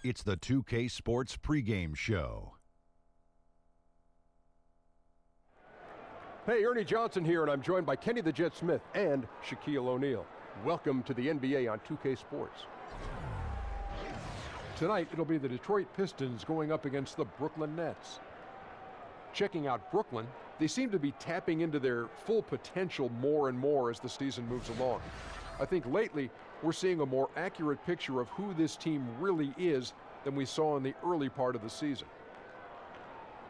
It's the 2K Sports pregame show. Hey, Ernie Johnson here, and I'm joined by Kenny the Jet Smith and Shaquille O'Neal. Welcome to the NBA on 2K Sports. Tonight, it'll be the Detroit Pistons going up against the Brooklyn Nets. Checking out Brooklyn, they seem to be tapping into their full potential more and more as the season moves along. I think lately, we're seeing a more accurate picture of who this team really is than we saw in the early part of the season.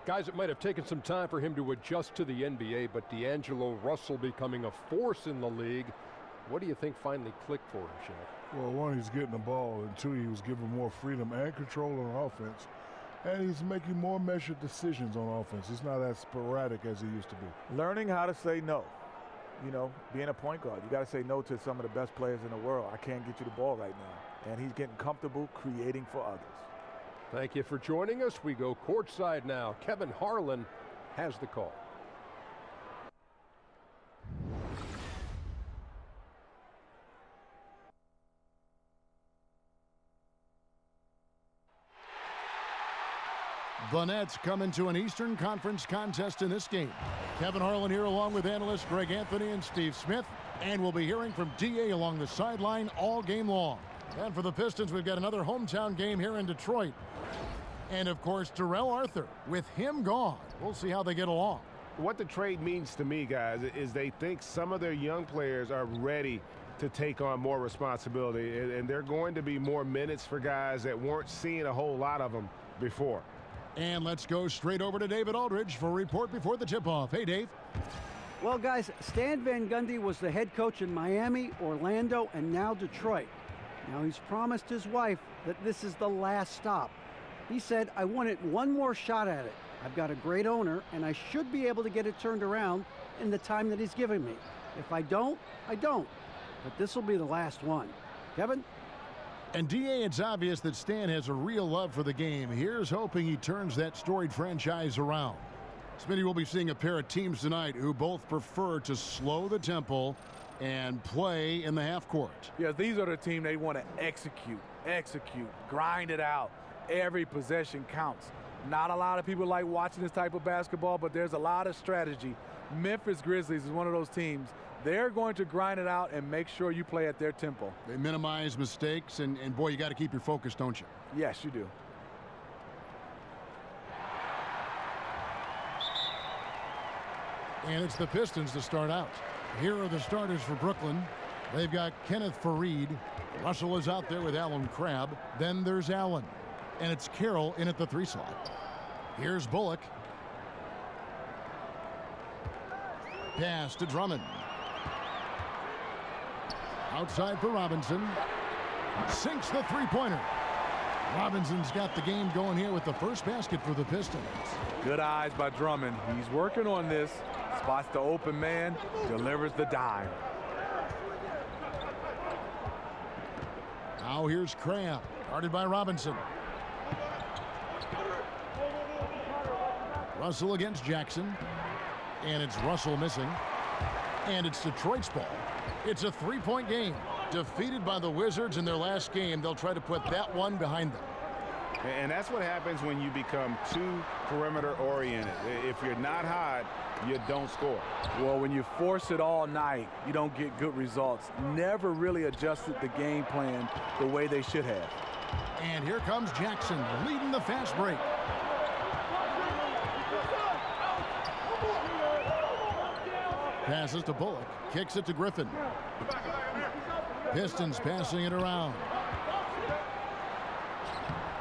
Guys, it might have taken some time for him to adjust to the NBA, but D'Angelo Russell becoming a force in the league, what do you think finally clicked for him, Shaq? Well, one, he's getting the ball, and two, he was given more freedom and control on offense, and he's making more measured decisions on offense. He's not as sporadic as he used to be. Learning how to say no. You know, being a point guard, you got to say no to some of the best players in the world. I can't get you the ball right now. And he's getting comfortable creating for others. Thank you for joining us. We go courtside now. Kevin Harlan has the call. The Nets come into an Eastern Conference contest in this game. Kevin Harlan here along with analysts Greg Anthony and Steve Smith. And we'll be hearing from DA along the sideline all game long. And for the Pistons, we've got another hometown game here in Detroit. And, of course, Terrell Arthur. With him gone, we'll see how they get along. What the trade means to me, guys, is they think some of their young players are ready to take on more responsibility. And they're going to be more minutes for guys that weren't seeing a whole lot of them before. And let's go straight over to David Aldridge for a report before the tip-off. Hey, Dave. Well, guys, Stan Van Gundy was the head coach in Miami, Orlando, and now Detroit. Now he's promised his wife that this is the last stop. He said, I wanted one more shot at it. I've got a great owner, and I should be able to get it turned around in the time that he's giving me. If I don't, I don't. But this will be the last one. Kevin? And, D.A., it's obvious that Stan has a real love for the game. Here's hoping he turns that storied franchise around. Smitty, will be seeing a pair of teams tonight who both prefer to slow the tempo and play in the half court. Yeah, these are the team they want to execute, grind it out. Every possession counts. Not a lot of people like watching this type of basketball, but there's a lot of strategy. Memphis Grizzlies is one of those teams. They're going to grind it out and make sure you play at their tempo. They minimize mistakes, and boy, you got to keep your focus, don't you? Yes, you do. And it's the Pistons to start out. Here are the starters for Brooklyn. They've got Kenneth Faried. Russell is out there with Alan Crabb. Then there's Allen. And it's Carroll in at the 3 slot. Here's Bullock. Pass to Drummond. Outside for Robinson. Sinks the three-pointer. Robinson's got the game going here with the first basket for the Pistons. Good eyes by Drummond. He's working on this. Spots the open man, delivers the dime. Now here's Crabb, guarded by Robinson. Russell against Jackson. And it's Russell missing. And it's Detroit's ball. It's a 3-point game. Defeated by the Wizards in their last game, they'll try to put that one behind them. And that's what happens when you become too perimeter-oriented. If you're not hot, you don't score. Well, when you force it all night, you don't get good results. Never really adjusted the game plan the way they should have. And here comes Jackson leading the fast break. Passes to Bullock. Kicks it to Griffin. Pistons passing it around.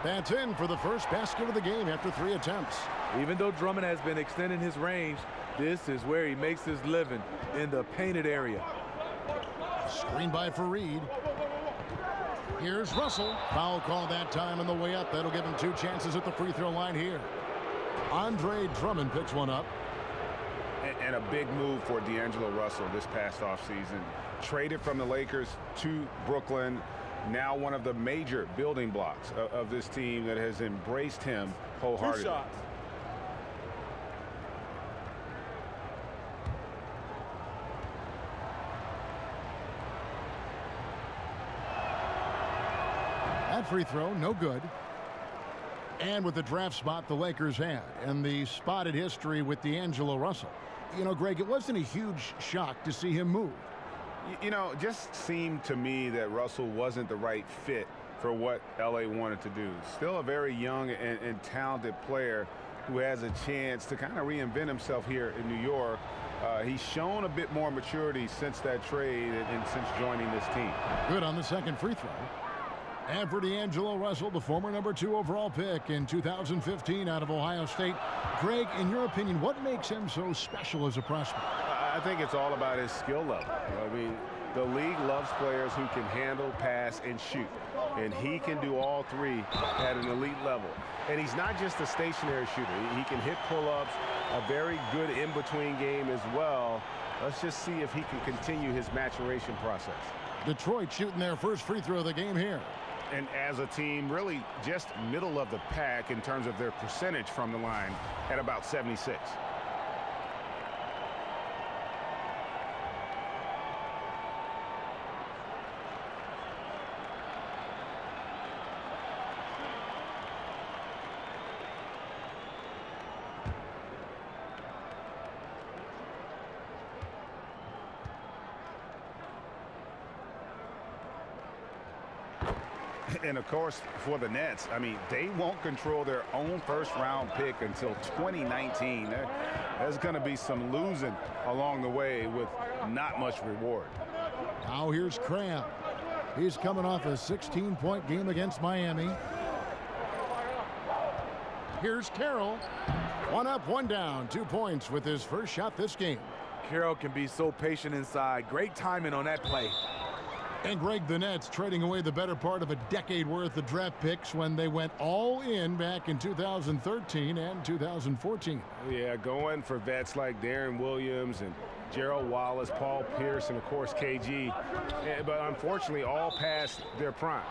That's in for the first basket of the game after 3 attempts. Even though Drummond has been extending his range, this is where he makes his living, in the painted area. Screen by Faried. Here's Russell. Foul call that time on the way up. That'll give him 2 chances at the free throw line here. Andre Drummond picks one up. And a big move for D'Angelo Russell this past offseason. Traded from the Lakers to Brooklyn. Now one of the major building blocks of this team that has embraced him wholeheartedly. 2 shots. That free throw, no good. And with the draft spot the Lakers had and the spotted history with D'Angelo Russell, you know, Greg, it wasn't a huge shock to see him move. You know, it just seemed to me that Russell wasn't the right fit for what LA wanted to do. Still a very young and talented player who has a chance to kind of reinvent himself here in New York. He's shown a bit more maturity since that trade and since joining this team. Good on the second free throw. And for D'Angelo Russell, the former #2 overall pick in 2015 out of Ohio State. Greg, in your opinion, what makes him so special as a prospect? I think it's all about his skill level. I mean, the league loves players who can handle, pass, and shoot. And he can do all three at an elite level. And he's not just a stationary shooter. He can hit pull-ups, a very good in-between game as well. Let's just see if he can continue his maturation process. Detroit shooting their first free throw of the game here. And as a team, really just middle of the pack in terms of their percentage from the line at about 76. And of course, for the Nets, I mean, they won't control their own first-round pick until 2019. There's going to be some losing along the way with not much reward. Now here's Cram. He's coming off a 16-point game against Miami. Here's Carroll. One up, one down. 2 points with his first shot this game. Carroll can be so patient inside. Great timing on that play. And Greg, the Nets trading away the better part of a decade worth of draft picks when they went all in back in 2013 and 2014. Yeah, going for vets like Darren Williams and Gerald Wallace, Paul Pierce, and of course KG. But unfortunately, all past their prime.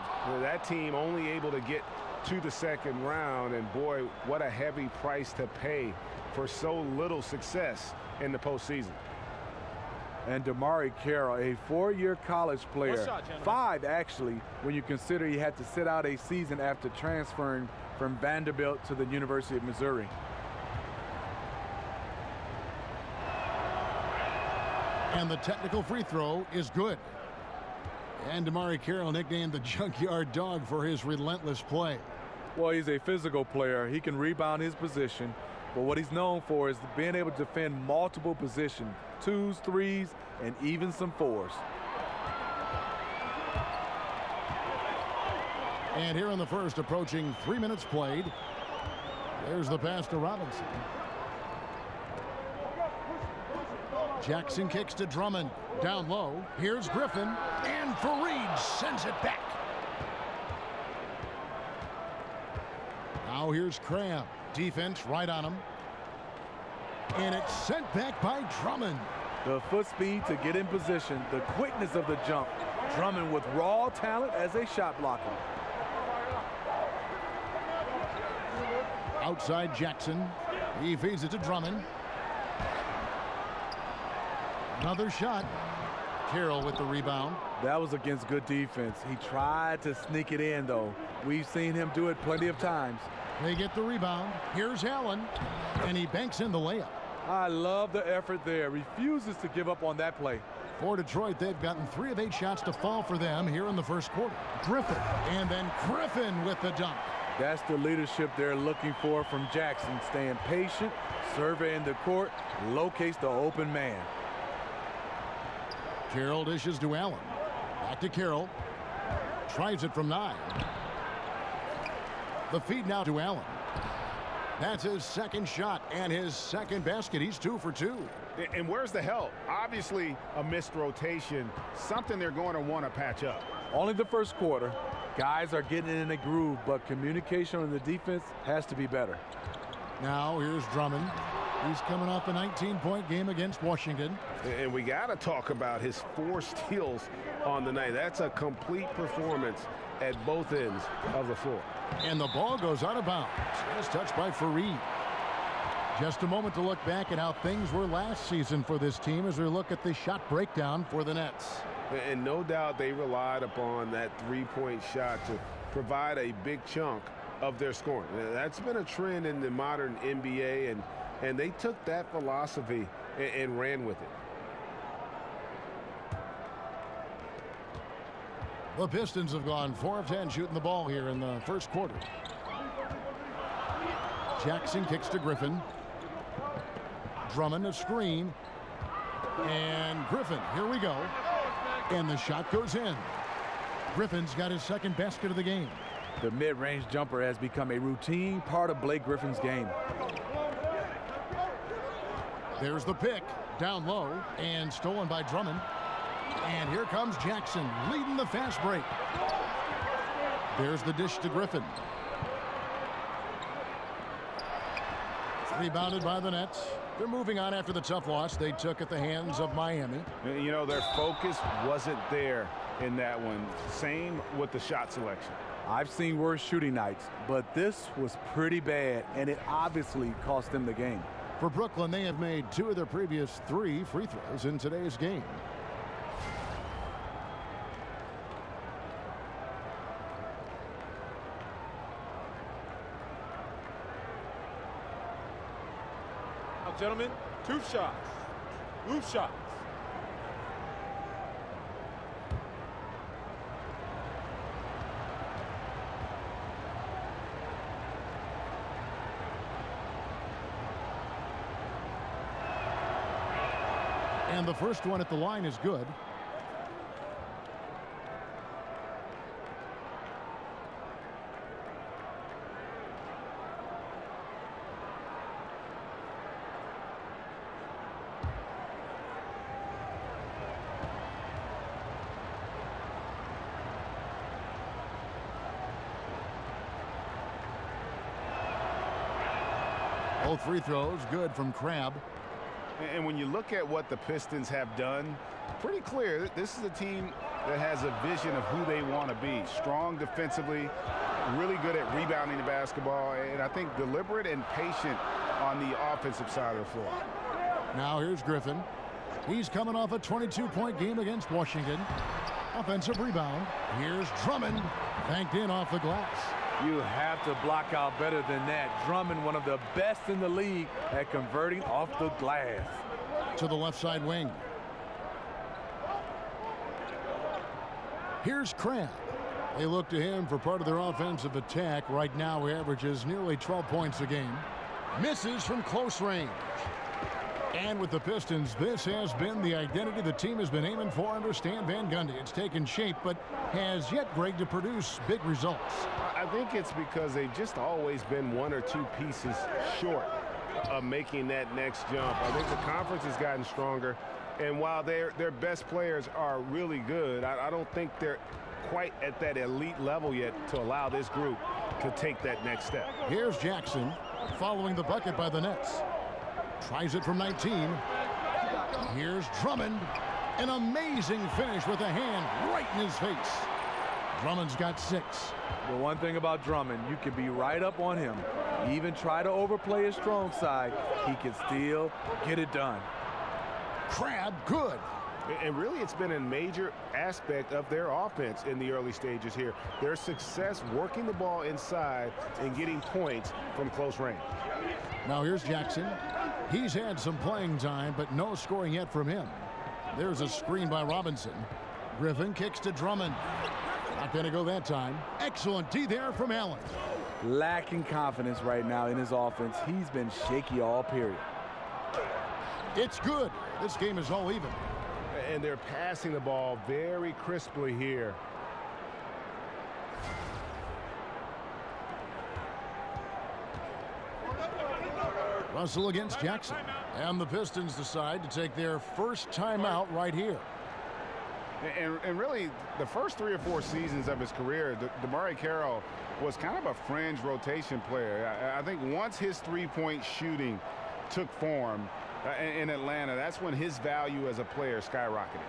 That team only able to get to the second round, and boy, what a heavy price to pay for so little success in the postseason. And DeMarre Carroll, a 4-year college player, 5 actually, when you consider he had to sit out a season after transferring from Vanderbilt to the University of Missouri. And the technical free throw is good. And DeMarre Carroll nicknamed the Junkyard Dog for his relentless play. Well, he's a physical player. He can rebound his position. But what he's known for is being able to defend multiple positions, 2s, 3s, and even some 4s. And here in the first, approaching 3 minutes played. There's the pass to Robinson. Jackson kicks to Drummond. Down low. Here's Griffin. And Fareed sends it back. Now here's Cram. Defense right on him. And it's sent back by Drummond. The foot speed to get in position, the quickness of the jump. Drummond with raw talent as a shot blocker. Outside Jackson. He feeds it to Drummond. Another shot. Carroll with the rebound. That was against good defense. He tried to sneak it in, though. We've seen him do it plenty of times. They get the rebound. Here's Allen. And he banks in the layup. I love the effort there. Refuses to give up on that play. For Detroit, they've gotten 3 of 8 shots to fall for them here in the first quarter. Griffin. And then Griffin with the dunk. That's the leadership they're looking for from Jackson. Staying patient, surveying the court, locates the open man. Carroll dishes to Allen. Back to Carroll. Tries it from 9. The feed now to Allen. That's his second shot and his second basket. He's 2 for 2. And where's the help? Obviously a missed rotation, something they're going to want to patch up. Only the first quarter. Guys are getting in a groove, but communication on the defense has to be better. Now here's Drummond. He's coming off a 19-point game against Washington. And we got to talk about his 4 steals on the night. That's a complete performance at both ends of the floor. And the ball goes out of bounds. It's touched by Fareed. Just a moment to look back at how things were last season for this team as we look at the shot breakdown for the Nets. And no doubt they relied upon that 3-point shot to provide a big chunk of their scoring. That's been a trend in the modern NBA, and they took that philosophy and ran with it. The Pistons have gone 4 of 10 shooting the ball here in the first quarter. Jackson kicks to Griffin. Drummond a screen. And Griffin, here we go. And the shot goes in. Griffin's got his second basket of the game. The mid-range jumper has become a routine part of Blake Griffin's game. There's the pick, down low, and stolen by Drummond. And here comes Jackson, leading the fast break. There's the dish to Griffin. Rebounded by the Nets. They're moving on after the tough loss they took at the hands of Miami. You know, their focus wasn't there in that one. Same with the shot selection. I've seen worse shooting nights, but this was pretty bad, and it obviously cost them the game. For Brooklyn, they have made 2 of their previous 3 free throws in today's game. Now, gentlemen, 2 shots. Loose shots. And the first one at the line is good. Both free throws good from Crabbe. And when you look at what the Pistons have done, pretty clear this is a team that has a vision of who they want to be. Strong defensively, really good at rebounding the basketball, and I think deliberate and patient on the offensive side of the floor. Now here's Griffin. He's coming off a 22-point game against Washington. Offensive rebound. Here's Drummond. Banked in off the glass. You have to block out better than that. Drummond, one of the best in the league at converting off the glass. To the left side wing. Here's Crabbe. They look to him for part of their offensive attack. Right now, he averages nearly 12 points a game. Misses from close range. And with the Pistons, this has been the identity the team has been aiming for under Stan Van Gundy. It's taken shape, but has yet, Greg, to produce big results. I think it's because they've just always been 1 or 2 pieces short of making that next jump. I think the conference has gotten stronger, and while their best players are really good, I don't think they're quite at that elite level yet to allow this group to take that next step. Here's Jackson following the bucket by the Nets. Tries it from 19. Here's Drummond. An amazing finish with a hand right in his face. Drummond's got 6. The one thing about Drummond, you can be right up on him. Even try to overplay his strong side, he can still get it done. Crabbe, good. And really, it's been a major aspect of their offense in the early stages here. Their success working the ball inside and getting points from close range. Now here's Jackson. He's had some playing time, but no scoring yet from him. There's a screen by Robinson. Griffin kicks to Drummond. Not going to go that time. Excellent D there from Allen. Lacking confidence right now in his offense. He's been shaky all period. It's good. This game is all even. And they're passing the ball very crisply here. Russell against Jackson. And the Pistons decide to take their first timeout right here. And really, the first 3 or 4 seasons of his career, DeMarre Carroll was kind of a fringe rotation player. I think once his three-point shooting took form in Atlanta, that's when his value as a player skyrocketed.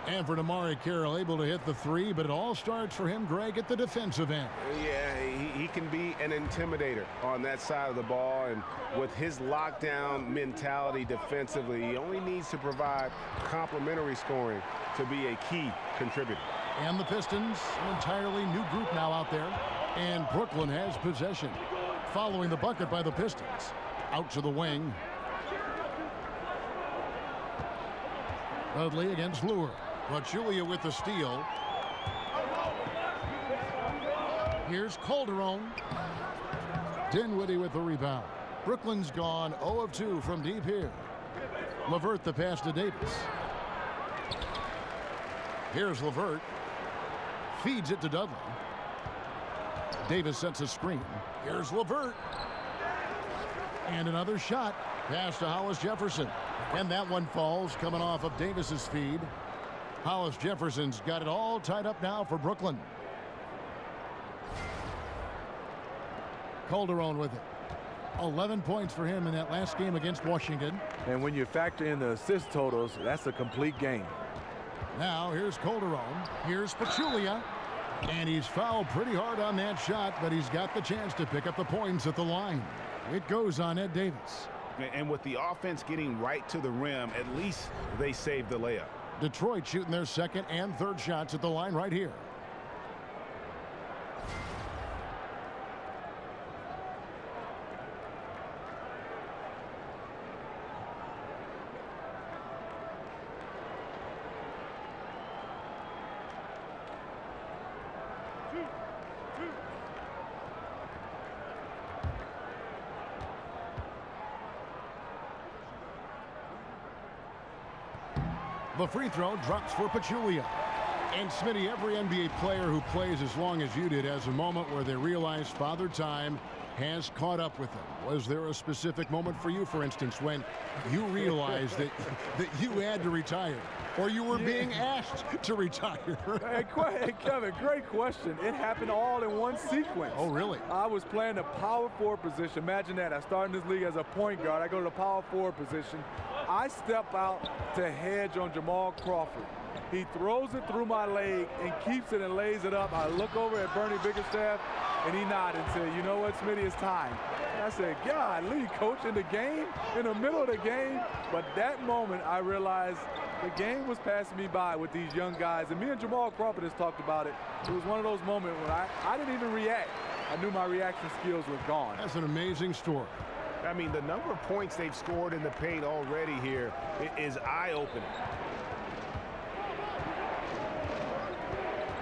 And for DeMarre Carroll, able to hit the 3, but it all starts for him, Greg, at the defensive end. Yeah, he can be an intimidator on that side of the ball, and with his lockdown mentality defensively, he only needs to provide complementary scoring to be a key contributor. And the Pistons, an entirely new group now out there. And Brooklyn has possession. Following the bucket by the Pistons. Out to the wing. Dudley against Lure. Pachulia with the steal. Here's Calderon. Dinwiddie with the rebound. Brooklyn's gone 0 of 2 from deep here. LeVert the pass to Davis. Here's LeVert. Feeds it to Dudley. Davis sets a screen. Here's LeVert. And another shot. Pass to Hollis Jefferson. And that one falls coming off of Davis's feed. Hollis Jefferson's got it all tied up now for Brooklyn. Calderon with it. 11 points for him in that last game against Washington. And when you factor in the assist totals, that's a complete game. Now here's Calderon. Here's Pachulia. And he's fouled pretty hard on that shot, but he's got the chance to pick up the points at the line. It goes on Ed Davis. And with the offense getting right to the rim, at least they saved the layup. Detroit shooting their second and third shots at the line right here. The free throw drops for Pachulia. And Smitty, every NBA player who plays as long as you did has a moment where they realize Father Time has caught up with them. Was there a specific moment for you, for instance, when you realized that you had to retire, or you were being asked to retire? Hey, Kevin, great question. It happened all in one sequence. Oh, really? I was playing the power forward position. Imagine that. I started in this league as a point guard. I go to the power forward position. I step out to hedge on Jamal Crawford. He throws it through my leg and keeps it and lays it up. I look over at Bernie Bickerstaff, and he nodded and said, "You know what, Smitty, it's time." And I said, "Golly, coach, in the game, in the middle of the game." But that moment, I realized the game was passing me by with these young guys. And me and Jamal Crawford has talked about it. It was one of those moments when I didn't even react. I knew my reaction skills were gone. That's an amazing story. I mean, the number of points they've scored in the paint already here is eye-opening.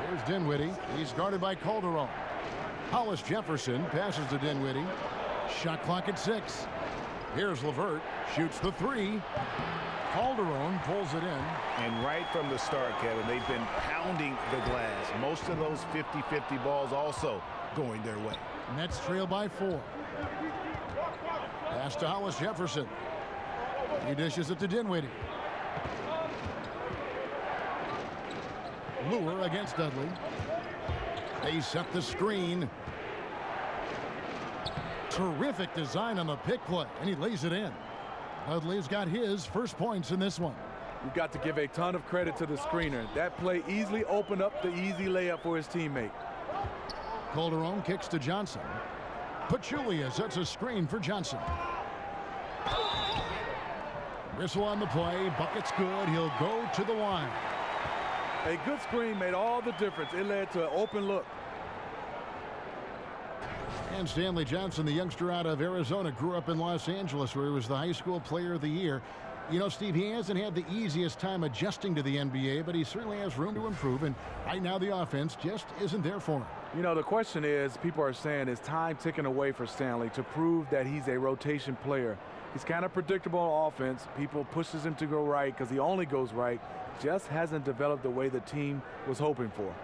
Here's Dinwiddie. He's guarded by Calderon. Hollis Jefferson passes to Dinwiddie. Shot clock at 6. Here's LeVert. Shoots the 3. Calderon pulls it in. And right from the start, Kevin, they've been pounding the glass. Most of those 50-50 balls also going their way. Nets trail by 4. Pass to Hollis Jefferson. He dishes it to Dinwiddie. Lure against Dudley. They set the screen. Terrific design on the pick play, and he lays it in. Dudley's got his first points in this one. You've got to give a ton of credit to the screener. That play easily opened up the easy layup for his teammate. Calderon kicks to Johnson. Pachulia sets a screen for Johnson. Whistle on the play. Bucket's good. He'll go to the line. A good screen made all the difference. It led to an open look. And Stanley Johnson, the youngster out of Arizona, grew up in Los Angeles, where he was the high school player of the year. You know, Steve, he hasn't had the easiest time adjusting to the NBA, but he certainly has room to improve, and right now the offense just isn't there for him. You know, the question is, people are saying, is time ticking away for Stanley to prove that he's a rotation player? He's kind of predictable on offense. People pushes him to go right because he only goes right. Just hasn't developed the way the team was hoping for.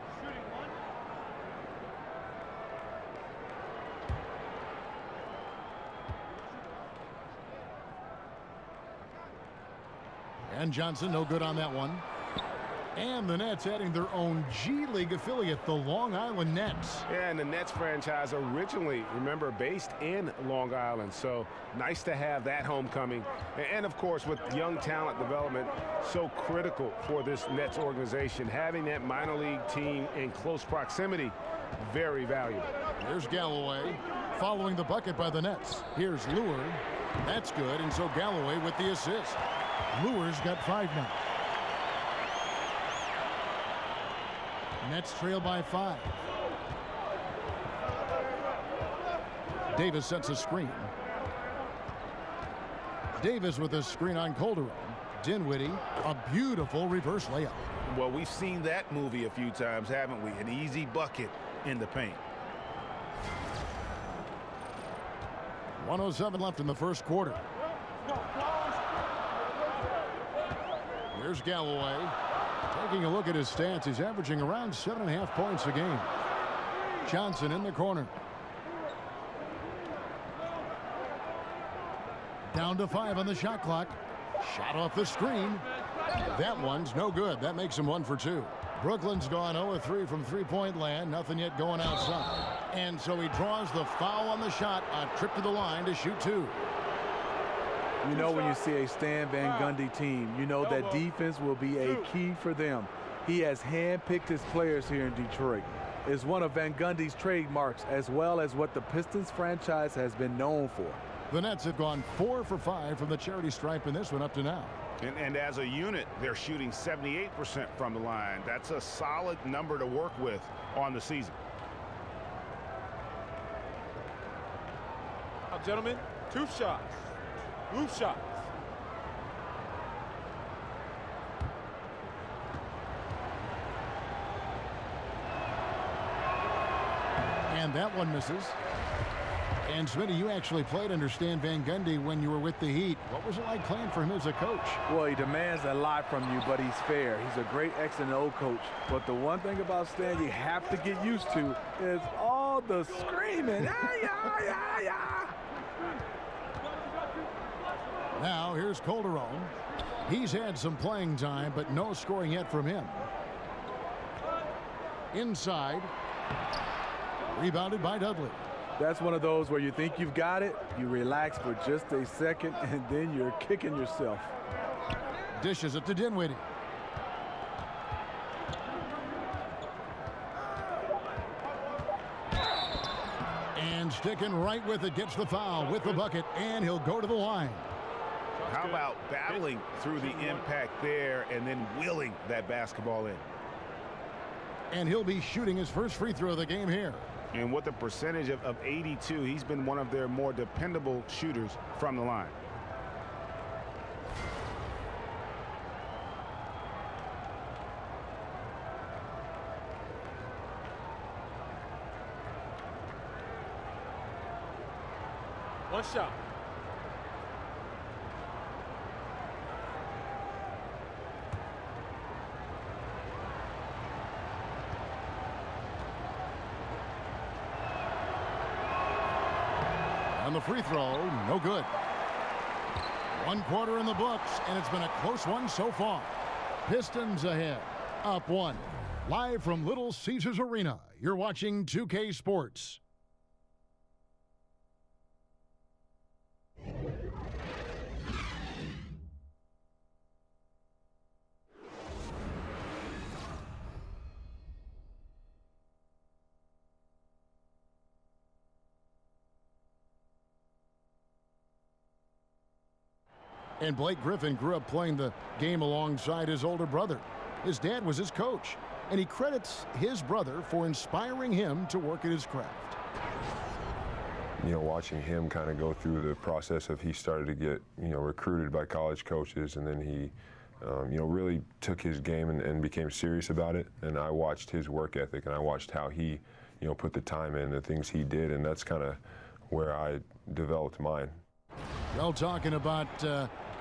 And Johnson, no good on that one. And the Nets adding their own G League affiliate, the Long Island Nets. Yeah, and the Nets franchise originally, remember, based in Long Island. So nice to have that homecoming. And of course, with young talent development, so critical for this Nets organization. Having that minor league team in close proximity, very valuable. Here's Galloway following the bucket by the Nets. Here's Lure. That's good, and so Galloway with the assist. Lure's got 5 now. Nets trail by 5. Davis sets a screen. Davis with a screen on Calderon. Dinwiddie, a beautiful reverse layup. Well, we've seen that movie a few times, haven't we? An easy bucket in the paint. 1:07 left in the first quarter. Here's Galloway. Taking a look at his stats, he's averaging around 7.5 points a game. Johnson in the corner. Down to 5 on the shot clock. Shot off the screen. That one's no good. That makes him 1 for 2. Brooklyn's gone 0-3 from three-point land. Nothing yet going outside. And so he draws the foul on the shot. A trip to the line to shoot 2. You know, when you see a Stan Van Gundy team, you know that defense will be a key for them. He has handpicked his players here in Detroit. It's one of Van Gundy's trademarks, as well as what the Pistons franchise has been known for. The Nets have gone 4 for 5 from the charity stripe in this one up to now. And as a unit, they're shooting 78% from the line. That's a solid number to work with on the season. Now, gentlemen, 2 shots. Move shots. And that one misses. And Smitty, you actually played under Stan Van Gundy when you were with the Heat. What was it like playing for him as a coach? Well, he demands a lot from you, but he's fair. He's a great X and O coach. But the one thing about Stan you have to get used to is all the screaming. Now here's Calderon. He's had some playing time, but no scoring yet from him. Inside. Rebounded by Dudley. That's one of those where you think you've got it, you relax for just a second, and then you're kicking yourself. Dishes it to Dinwiddie. And sticking right with it, gets the foul with the bucket, and he'll go to the line. How about battling through the impact there and then willing that basketball in? And he'll be shooting his first free throw of the game here. And with a percentage of 82, he's been one of their more dependable shooters from the line. One shot. On the free throw, no good. 1 quarter in the books, and it's been a close one so far. Pistons ahead, up 1. Live from Little Caesars Arena, you're watching 2K Sports. And Blake Griffin grew up playing the game alongside his older brother. His dad was his coach, and he credits his brother for inspiring him to work at his craft. You know, watching him kind of go through the process of he started to get, recruited by college coaches, and then he, really took his game and became serious about it. And I watched his work ethic, and I watched how he, put the time in, the things he did, and that's kind of where I developed mine. Well, talking about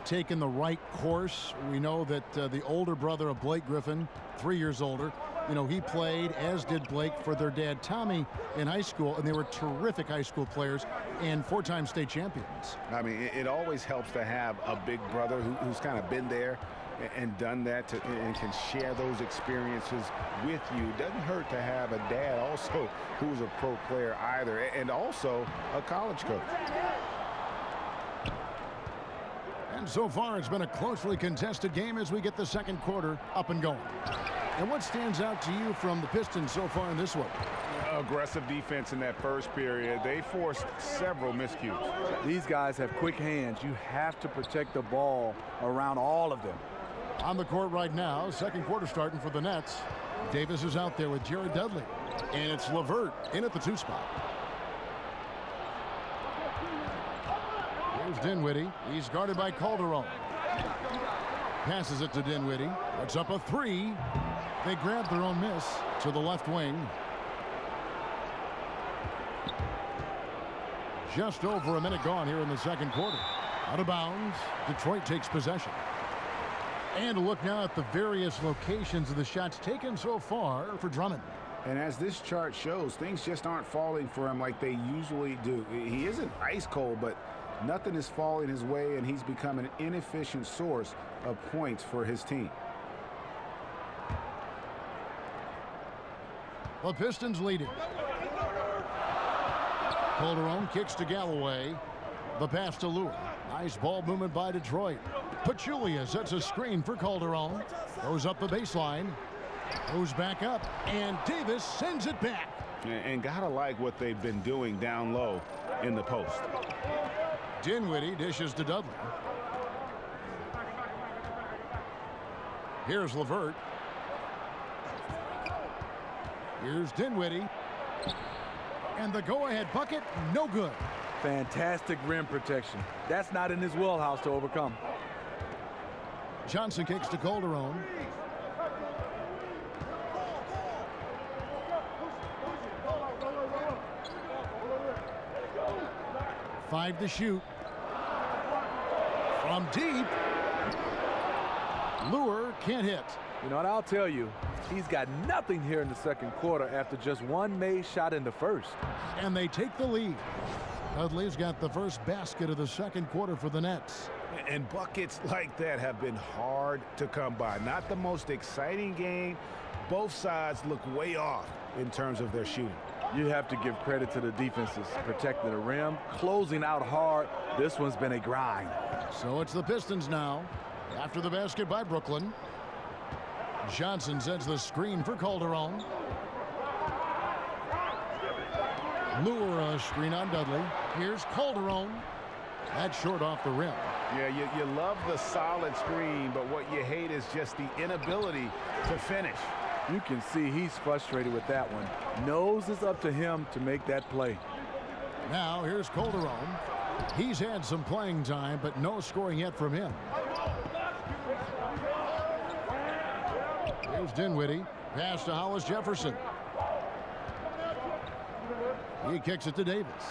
taking the right course, we know that the older brother of Blake Griffin, 3 years older, he played, as did Blake, for their dad Tommy in high school, and they were terrific high school players and 4-time state champions. I mean, it always helps to have a big brother who's kind of been there and done that and can share those experiences with you. It doesn't hurt to have a dad also who's a pro player either, and also a college coach. And so far, it's been a closely contested game as we get the second quarter up and going. And what stands out to you from the Pistons so far in this one? Aggressive defense in that first period. They forced several miscues. These guys have quick hands. You have to protect the ball around all of them. On the court right now, second quarter starting for the Nets. Davis is out there with Jared Dudley. And it's LeVert in at the 2 spot. Here's Dinwiddie. He's guarded by Calderon. Passes it to Dinwiddie. Puts up a three. They grab their own miss to the left wing. Just over a minute gone here in the second quarter. Out of bounds. Detroit takes possession. And a look now at the various locations of the shots taken so far for Drummond. And as this chart shows, things just aren't falling for him like they usually do. He isn't ice cold, but nothing is falling his way, and he's become an inefficient source of points for his team. The Pistons leading. Calderon kicks to Galloway. The pass to Lure. Nice ball movement by Detroit. Pachulia sets a screen for Calderon. Goes up the baseline. Goes back up. And Davis sends it back. And gotta like what they've been doing down low in the post. Dinwiddie dishes to Dudley. Here's LeVert. Here's Dinwiddie. And the go-ahead bucket, no good. Fantastic rim protection. That's not in his wheelhouse to overcome. Johnson kicks to Calderon. Five to shoot. From deep. Lure can't hit. You know what, I'll tell you, he's got nothing here in the second quarter after just one made shot in the first. And they take the lead. Dudley's got the first basket of the second quarter for the Nets. And buckets like that have been hard to come by. Not the most exciting game. Both sides look way off in terms of their shooting. You have to give credit to the defenses, protecting the rim, closing out hard. This one's been a grind. So it's the Pistons now. After the basket by Brooklyn. Johnson sets the screen for Calderon. Lure a screen on Dudley. Here's Calderon. That's short off the rim. Yeah, you love the solid screen, but what you hate is just the inability to finish. You can see he's frustrated with that one. Knows it's up to him to make that play. Now here's Calderon. He's had some playing time, but no scoring yet from him. Here's Dinwiddie. Pass to Hollis Jefferson. He kicks it to Davis.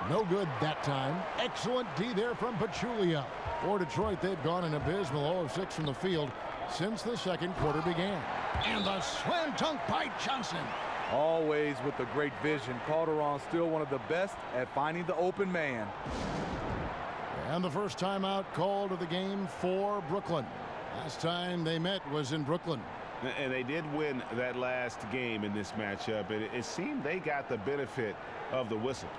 No good that time. Excellent D there from Pachulia. For Detroit, they've gone an abysmal 0 of 6 from the field since the second quarter began. And the slam dunk by Johnson. Always with the great vision. Calderon still one of the best at finding the open man. And the first timeout called of the game for Brooklyn. Last time they met was in Brooklyn. And they did win that last game in this matchup. It seemed they got the benefit of the whistle.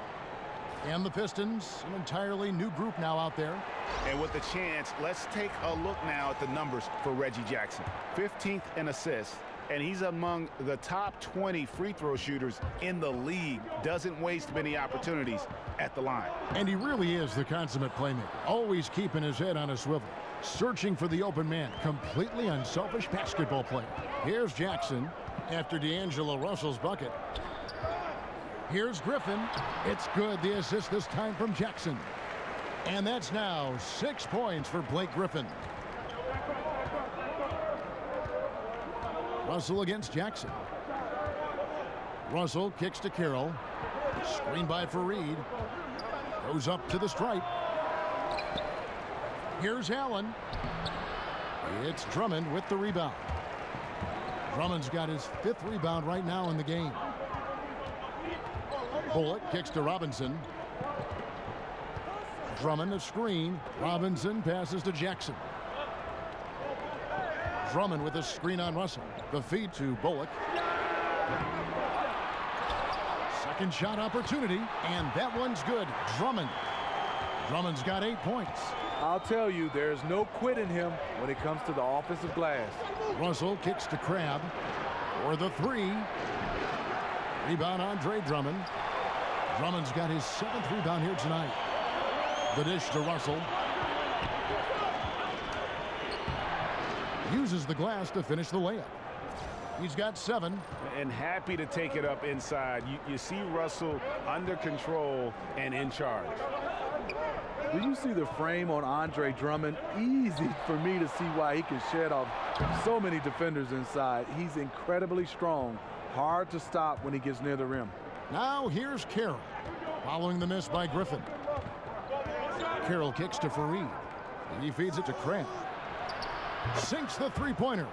And the Pistons, an entirely new group now out there. And with the chance, let's take a look now at the numbers for Reggie Jackson. 15th in assists, and he's among the top 20 free throw shooters in the league. Doesn't waste many opportunities at the line. And he really is the consummate playmaker, always keeping his head on a swivel, searching for the open man, completely unselfish basketball player. Here's Jackson after D'Angelo Russell's bucket. Here's Griffin. It's good. The assist this time from Jackson. And that's now 6 points for Blake Griffin. Russell against Jackson. Russell kicks to Carroll. Screen by Fareed. Goes up to the stripe. Here's Allen. It's Drummond with the rebound. Drummond's got his 5th rebound right now in the game. Bullock kicks to Robinson. Drummond a screen. Robinson passes to Jackson. Drummond with a screen on Russell. The feed to Bullock. Second shot opportunity, and that one's good. Drummond's got 8 points. I'll tell you, there's no quitting him when it comes to the offensive glass. Russell kicks to Crabbe for the 3. Rebound Andre Drummond. Drummond's got his 7th rebound here tonight. The dish to Russell. Uses the glass to finish the layup. He's got 7. And happy to take it up inside. You see Russell under control and in charge. Do you see the frame on Andre Drummond? Easy for me to see why he can shed off so many defenders inside. He's incredibly strong. Hard to stop when he gets near the rim. Now here's Carroll, following the miss by Griffin. Carroll kicks to Fareed. He feeds it to Crabb. Sinks the three-pointer.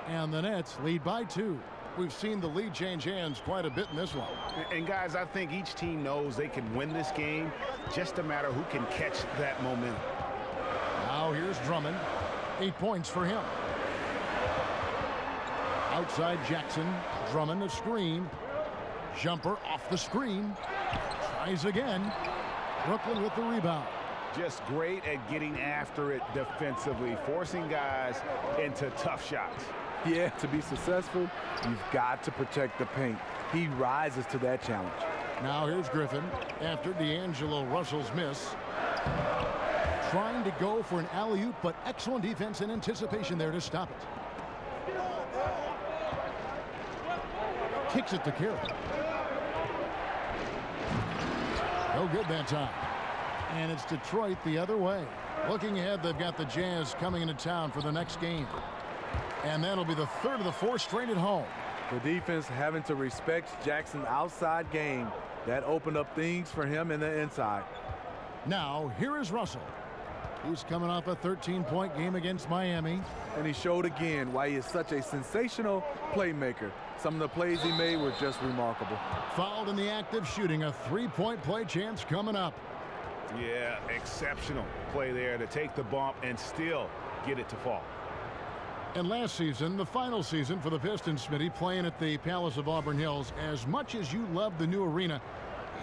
And the Nets lead by 2. We've seen the lead change hands quite a bit in this one. And guys, I think each team knows they can win this game. Just a matter who can catch that momentum. Now here's Drummond. 8 points for him. Outside Jackson. Drummond a screen. Jumper off the screen. Tries again. Brooklyn with the rebound. Just great at getting after it defensively, forcing guys into tough shots. Yeah, to be successful, you've got to protect the paint. He rises to that challenge. Now here's Griffin after D'Angelo Russell's miss. Trying to go for an alley-oop, but excellent defense and anticipation there to stop it. Kicks it to Carroll. No good that time. And it's Detroit the other way. Looking ahead, they've got the Jazz coming into town for the next game. And that'll be the third of the 4 straight at home. The defense having to respect Jackson's outside game. That opened up things for him in the inside. Now, here is Russell. He's coming off a 13-point game against Miami. And he showed again why he is such a sensational playmaker. Some of the plays he made were just remarkable. Fouled in the act of shooting. A 3-point play chance coming up. Yeah, exceptional play there to take the bump and still get it to fall. And last season, the final season for the Pistons, Smitty, playing at the Palace of Auburn Hills, as much as you love the new arena,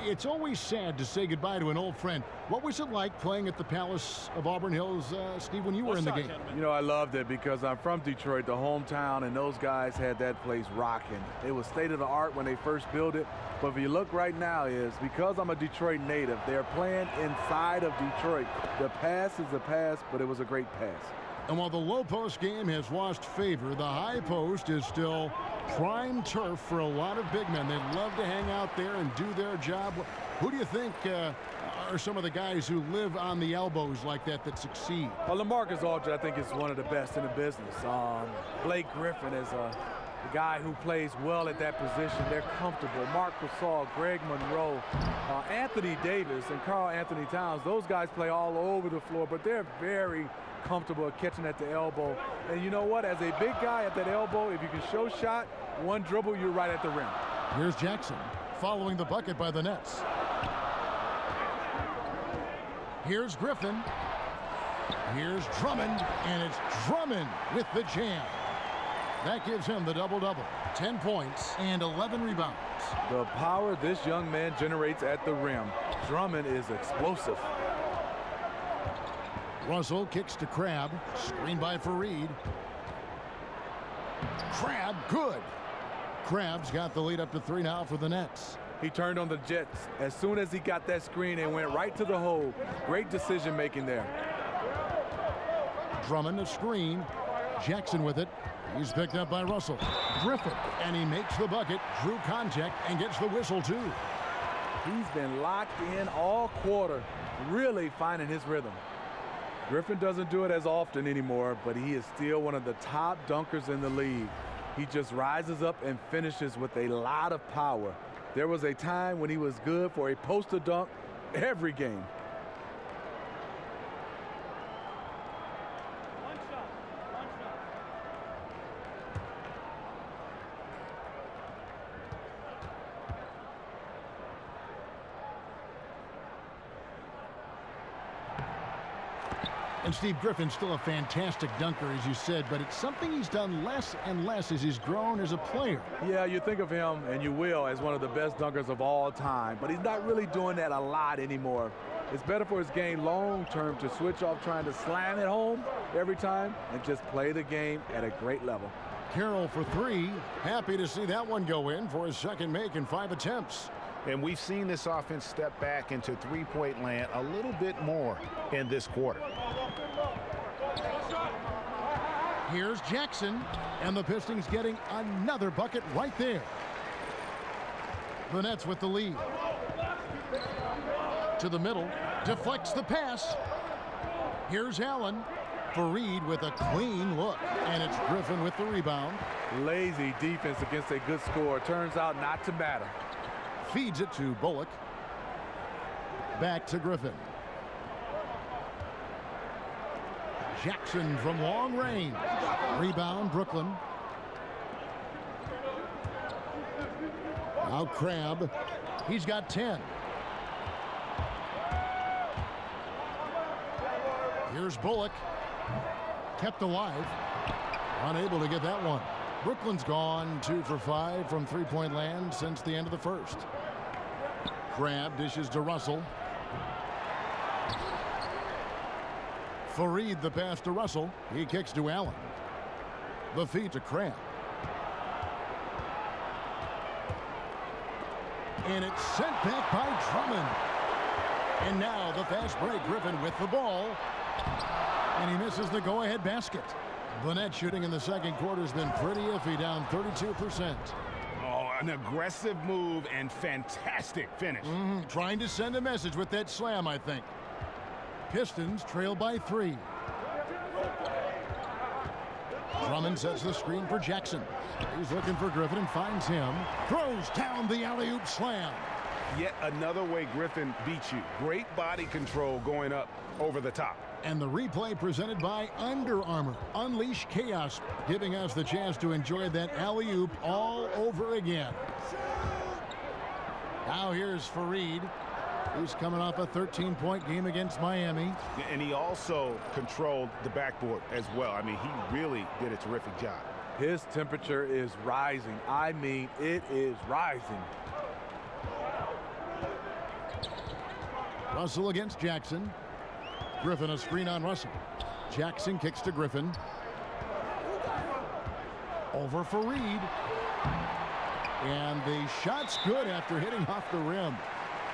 it's always sad to say goodbye to an old friend. What was it like playing at the Palace of Auburn Hills, Steve, when you were in the game? You know, I loved it because I'm from Detroit, the hometown, and those guys had that place rocking. It was state-of-the-art when they first built it. But if you look right now is, because I'm a Detroit native, they're playing inside of Detroit. The pass is a pass, but it was a great pass. And while the low post game has lost favor, the high post is still prime turf for a lot of big men. They love to hang out there and do their job. Who do you think are some of the guys who live on the elbows like that succeed? Well, LaMarcus Aldridge, I think, is one of the best in the business. Blake Griffin is a guy who plays well at that position. They're comfortable. Marc Gasol, Greg Monroe, Anthony Davis, and Karl Anthony Towns. Those guys play all over the floor, but they're very comfortable at catching at the elbow. And you know what? As a big guy at that elbow, if you can show shot, one dribble, you're right at the rim. Here's Jackson following the bucket by the Nets. Here's Griffin. Here's Drummond, and it's Drummond with the jam. That gives him the double-double. 10 points and 11 rebounds. The power this young man generates at the rim. Drummond is explosive. Russell kicks to Crabb. Screen by Fareed. Crabb, good. Crabb's got the lead up to 3 now for the Nets. He turned on the Jets. As soon as he got that screen and went right to the hole. Great decision-making there. Drummond a screen. Jackson with it. He's picked up by Russell. Griffin, and he makes the bucket, drew contact, and gets the whistle, too. He's been locked in all quarter, really finding his rhythm. Griffin doesn't do it as often anymore, but he is still one of the top dunkers in the league. He just rises up and finishes with a lot of power. There was a time when he was good for a poster dunk every game. And Steve, Griffin's still a fantastic dunker, as you said, but it's something he's done less and less as he's grown as a player. Yeah, you think of him, and you will, as one of the best dunkers of all time, but he's not really doing that a lot anymore. It's better for his game long-term to switch off trying to slam it home every time and just play the game at a great level. Carroll for 3. Happy to see that one go in for his second make in 5 attempts. And we've seen this offense step back into three-point land a little bit more in this quarter. Here's Jackson, and the Pistons getting another bucket right there. The Nets with the lead. To the middle. Deflects the pass. Here's Allen. Fareed with a clean look. And it's Griffin with the rebound. Lazy defense against a good score. Turns out not to matter. Feeds it to Bullock. Back to Griffin. Jackson from long range. Rebound, Brooklyn. Now Crabb. He's got 10. Here's Bullock. Kept alive. Unable to get that one. Brooklyn's gone 2 for 5 from three-point land since the end of the first. Crabb dishes to Russell. Fareed the pass to Russell. He kicks to Allen. The feed to Crabb. And it's sent back by Drummond. And now the fast break. Griffin with the ball. And he misses the go-ahead basket. The net shooting in the second quarter has been pretty iffy, down 32%. Oh, an aggressive move and fantastic finish. Trying to send a message with that slam, I think. Pistons trail by 3. Drummond sets the screen for Jackson. He's looking for Griffin and finds him. Throws down the alley-oop slam. Yet another way Griffin beats you. Great body control going up over the top. And the replay presented by Under Armour. Unleash chaos, giving us the chance to enjoy that alley-oop all over again. Now here's Fareed, who's coming off a 13-point game against Miami. And he also controlled the backboard as well. I mean, he really did a terrific job. His temperature is rising. I mean, it is rising. Russell against Jackson. Griffin a screen on Russell. Jackson kicks to Griffin. Over Fareed. And the shot's good after hitting off the rim.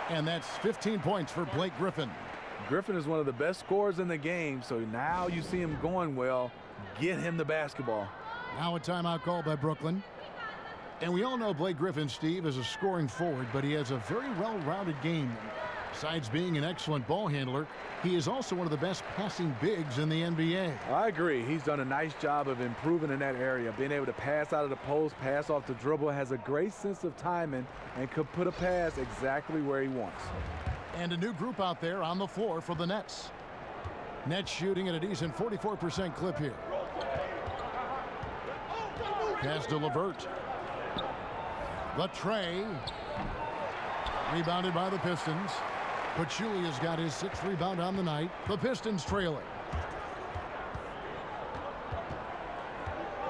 And that's 15 points for Blake Griffin. Griffin is one of the best scorers in the game, so now you see him going well. Get him the basketball. Now a timeout called by Brooklyn. And we all know Blake Griffin, Steve, is a scoring forward, but he has a very well-rounded game. Besides being an excellent ball handler, he is also one of the best passing bigs in the NBA. I agree. He's done a nice job of improving in that area. Being able to pass out of the post, pass off the dribble, has a great sense of timing, and could put a pass exactly where he wants. And a new group out there on the floor for the Nets. Nets shooting at a decent 44% clip here. Pass to LeVert. The tray. Rebounded by the Pistons. Pachulia's got his 6th rebound on the night. The Pistons trailing.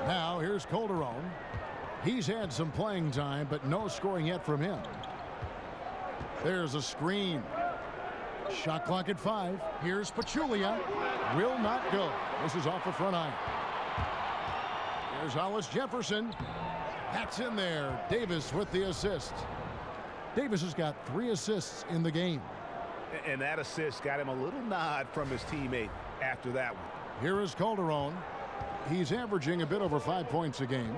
Now here's Calderon. He's had some playing time, but no scoring yet from him. There's a screen. Shot clock at 5. Here's Pachulia. Will not go. This is off the front iron. Here's Hollis Jefferson. That's in there. Davis with the assist. Davis has got 3 assists in the game. And that assist got him a little nod from his teammate after that one. Here is Calderon. He's averaging a bit over 5 points a game.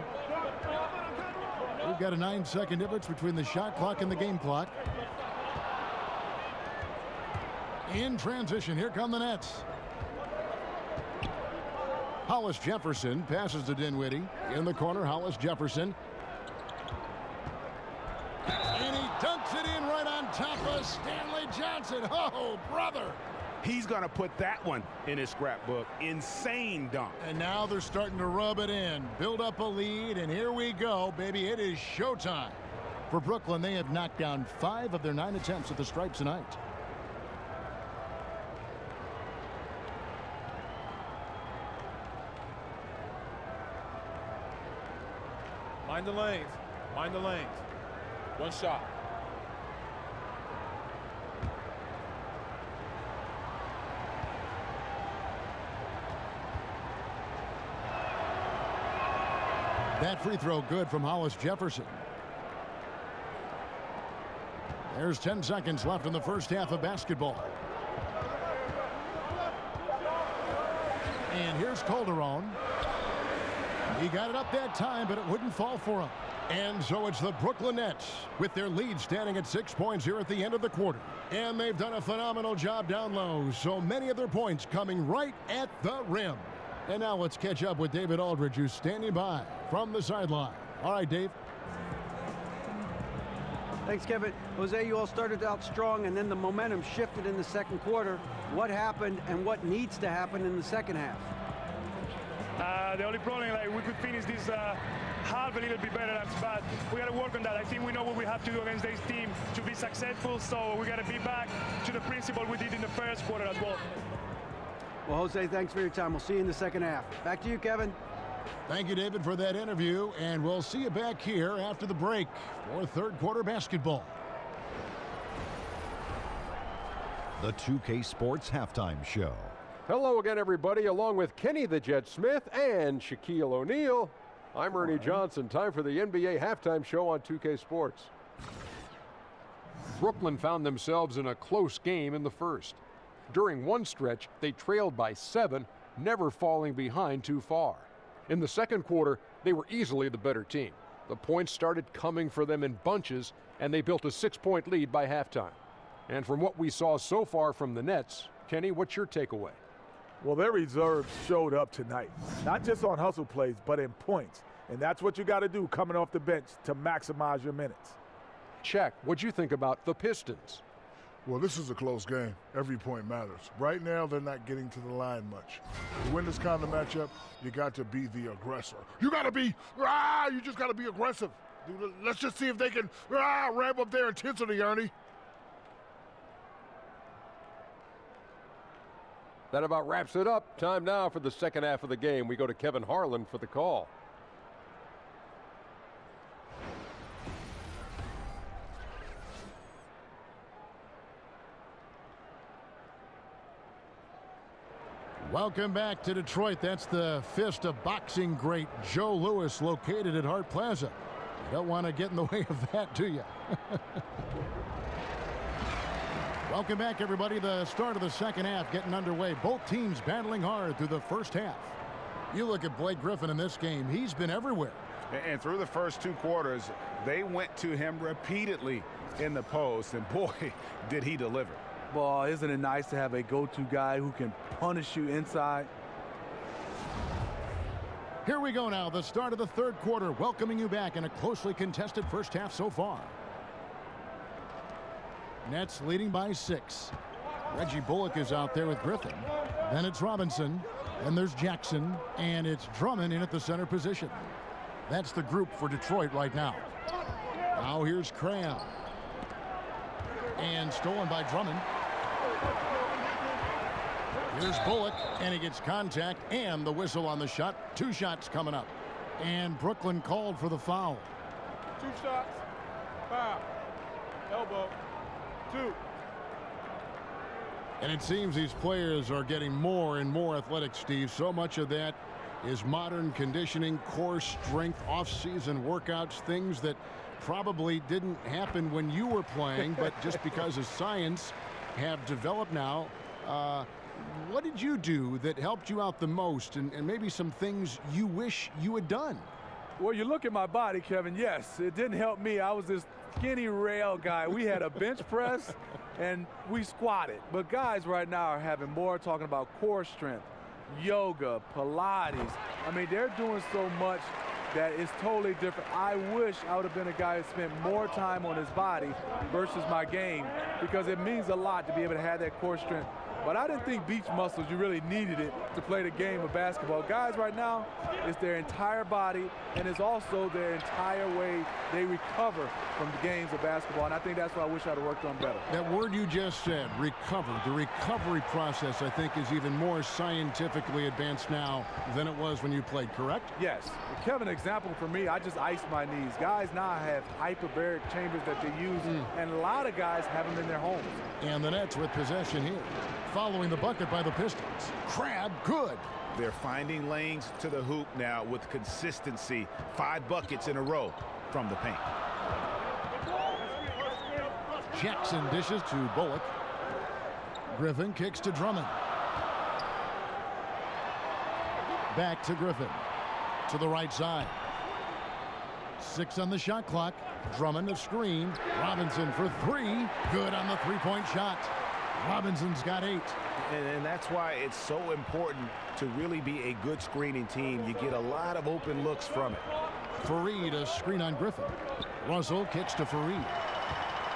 We've got a 9-second difference between the shot clock and the game clock. In transition, here come the Nets. Hollis Jefferson passes to Dinwiddie. In the corner, Hollis Jefferson. And he dunks it in right on top of Stanley Johnson. Oh, brother. He's going to put that one in his scrapbook. Insane dunk. And now they're starting to rub it in. Build up a lead, and here we go, baby. It is showtime. For Brooklyn, they have knocked down 5 of their 9 attempts at the stripe tonight. Mind the lanes. Mind the lanes. One shot. That free throw good from Hollis Jefferson. There's 10 seconds left in the first half of basketball. And here's Calderon. He got it up that time, but it wouldn't fall for him. And so it's the Brooklyn Nets with their lead standing at 6 points here at the end of the quarter. And they've done a phenomenal job down low. So many of their points coming right at the rim. And now let's catch up with David Aldridge, who's standing by from the sideline. All right, Dave. Thanks, Kevin. Jose, you all started out strong, and then the momentum shifted in the second quarter. What happened and what needs to happen in the second half? The only problem, like, we could finish this half a little bit better, but we got to work on that. I think we know what we have to do against this team to be successful, so we got to be back to the principle we did in the first quarter as well. Well, Jose, thanks for your time. We'll see you in the second half. Back to you, Kevin. Thank you, David, for that interview, and we'll see you back here after the break for third quarter basketball. The 2K Sports Halftime Show. Hello again, everybody, along with Kenny the Jet Smith and Shaquille O'Neal. I'm Ernie Johnson. Time for the NBA Halftime Show on 2K Sports. Brooklyn found themselves in a close game in the first. During one stretch, they trailed by 7, never falling behind too far. In the second quarter, they were easily the better team. The points started coming for them in bunches, and they built a 6-point lead by halftime. And from what we saw so far from the Nets, Kenny, what's your takeaway? Well, their reserves showed up tonight, not just on hustle plays, but in points. And that's what you got to do coming off the bench to maximize your minutes. Shaq, what'd you think about the Pistons? Well, this is a close game. Every point matters. Right now, they're not getting to the line much. To win this kind of matchup, you got to be the aggressor. You got to be, you just got to be aggressive. Let's just see if they can ramp up their intensity, Ernie. That about wraps it up. Time now for the second half of the game. We go to Kevin Harlan for the call. Welcome back to Detroit. That's the fist of boxing great Joe Louis, located at Hart Plaza. You don't want to get in the way of that, do you? Welcome back, everybody. The start of the second half getting underway. Both teams battling hard through the first half. You look at Blake Griffin in this game. He's been everywhere. And through the first 2 quarters, they went to him repeatedly in the post, and boy, did he deliver. Well, isn't it nice to have a go-to guy who can punish you inside? Here we go now, the start of the third quarter, welcoming you back in a closely contested first half so far. Nets leading by 6. Reggie Bullock is out there with Griffin. Then it's Robinson. Then there's Jackson. And it's Drummond in at the center position. That's the group for Detroit right now. Now here's Cram. And stolen by Drummond. Here's Bullock, and he gets contact and the whistle on the shot. 2 shots coming up. And Brooklyn called for the foul. 2 shots. Foul. Elbow. 2. And it seems these players are getting more and more athletic, Steve. So much of that is modern conditioning, core strength, off-season workouts, things that probably didn't happen when you were playing, but just because of science have developed now. What did you do that helped you out the most, and maybe some things you wish you had done? Well, you look at my body, Kevin. Yes, it didn't help me. I was this skinny rail guy. We had a bench press, and we squatted. But guys right now are having more talking about core strength, yoga, Pilates. I mean, they're doing so much that is totally different. I wish I would have been a guy that spent more time on his body versus my game, because it means a lot to be able to have that core strength. But I didn't think beach muscles, you really needed it to play the game of basketball. Guys right now, it's their entire body, and it's also their entire way they recover from the games of basketball. And I think that's what I wish I'd have worked on better. That word you just said, recover. The recovery process, I think, is even more scientifically advanced now than it was when you played, correct? Yes. Kevin, example for me, I just iced my knees. Guys now have hyperbaric chambers that they use, and a lot of guys have them in their homes. And the Nets with possession here. Following the bucket by the Pistons. Crab, good. They're finding lanes to the hoop now with consistency. 5 buckets in a row from the paint. Jackson dishes to Bullock. Griffin kicks to Drummond. Back to Griffin. To the right side. 6 on the shot clock. Drummond a screen. Robinson for 3. Good on the three-point shot. Robinson's got 8. And that's why it's so important to really be a good screening team. You get a lot of open looks from it. Fareed a screen on Griffin. Russell kicks to Fareed.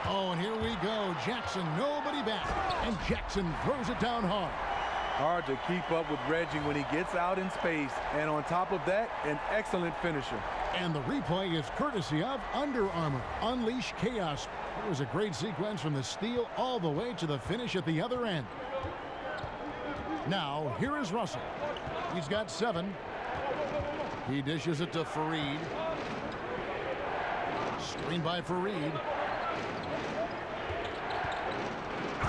Oh, and here we go. Jackson, nobody back. And Jackson throws it down hard. Hard to keep up with Reggie when he gets out in space. And on top of that, an excellent finisher. And the replay is courtesy of Under Armour. Unleash chaos. It was a great sequence from the steal all the way to the finish at the other end. Now, here is Russell. He's got 7. He dishes it to Fareed. Screen by Fareed.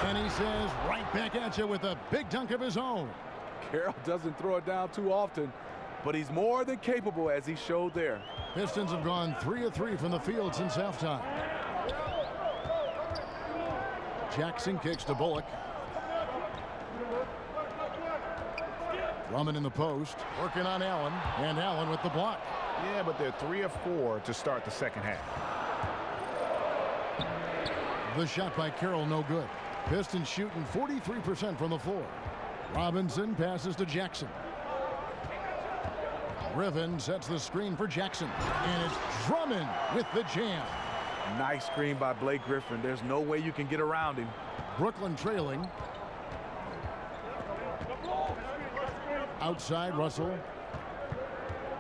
And he says, right back at you with a big dunk of his own. Carroll doesn't throw it down too often, but he's more than capable, as he showed there. Pistons have gone 3 of 3 from the field since halftime. Jackson kicks to Bullock. Drummond in the post, working on Allen, and Allen with the block. Yeah, but they're 3 of 4 to start the second half. The shot by Carroll, no good. Pistons shooting 43% from the floor. Robinson passes to Jackson. Griffin sets the screen for Jackson. And it's Drummond with the jam. Nice screen by Blake Griffin. There's no way you can get around him. Brooklyn trailing. Outside Russell.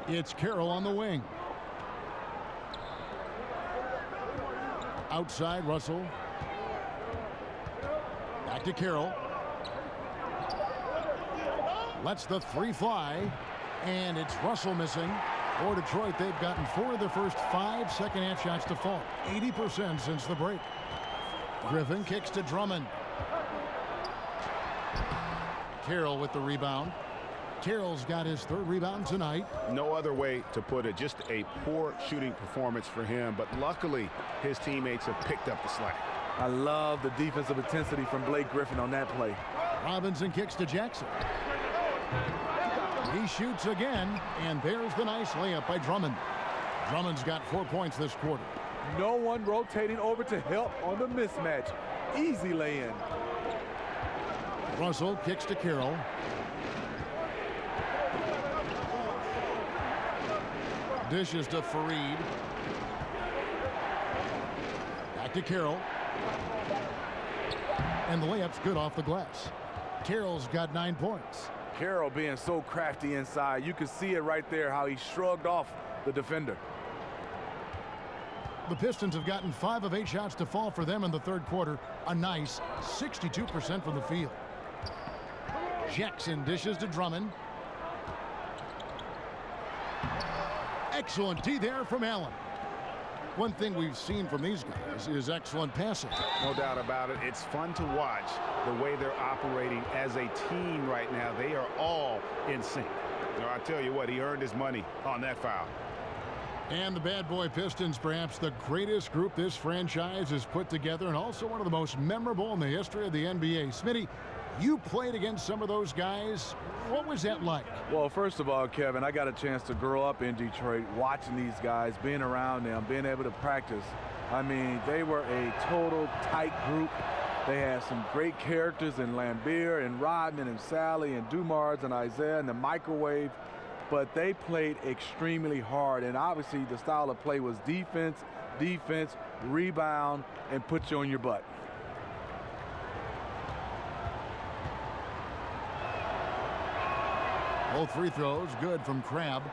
It's Carroll on the wing. Outside Russell. Back to Carroll. Lets the 3 fly. And it's Russell missing. For Detroit, they've gotten 4 of their first 5 second-half shots to fall. 80% since the break. Griffin kicks to Drummond. Carroll with the rebound. Carroll's got his 3rd rebound tonight. No other way to put it. Just a poor shooting performance for him. But luckily, his teammates have picked up the slack. I love the defensive intensity from Blake Griffin on that play. Robinson kicks to Jackson. He shoots again, and there's the nice layup by Drummond. Drummond's got 4 points this quarter. No one rotating over to help on the mismatch. Easy lay-in. Russell kicks to Carroll. Dishes to Fareed. Back to Carroll. And the layup's good off the glass. Carroll's got 9 points. Carroll being so crafty inside. You can see it right there, how he shrugged off the defender. The Pistons have gotten 5 of 8 shots to fall for them in the 3rd quarter. A nice 62% from the field. Jackson dishes to Drummond. Excellent D there from Allen. One thing we've seen from these guys is excellent passing. No doubt about it. It's fun to watch the way they're operating as a team right now. They are all in sync. You know, I tell you what, he earned his money on that foul. And the bad boy Pistons, perhaps the greatest group this franchise has put together, and also one of the most memorable in the history of the NBA. Smitty, you played against some of those guys. What was that like? Well, first of all, Kevin, I got a chance to grow up in Detroit, watching these guys, being around them, being able to practice. I mean, they were a total tight group. They had some great characters in Lambeer and Rodman and Sally and Dumars and Isaiah and the microwave, but they played extremely hard. And obviously the style of play was defense, defense, rebound, and put you on your butt. Both free throws good from Crabbe.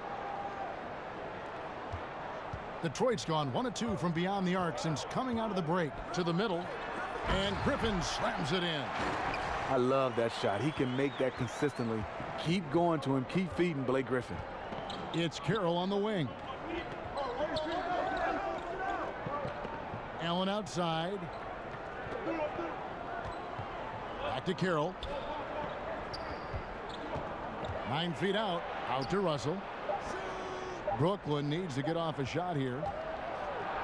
Detroit's gone 1 of 2 from beyond the arc since coming out of the break. To the middle, and Griffin slams it in. I love that shot. He can make that consistently. Keep going to him. Keep feeding Blake Griffin. It's Carroll on the wing. Allen outside. Back to Carroll. 9 feet out. Out to Russell. Brooklyn needs to get off a shot here.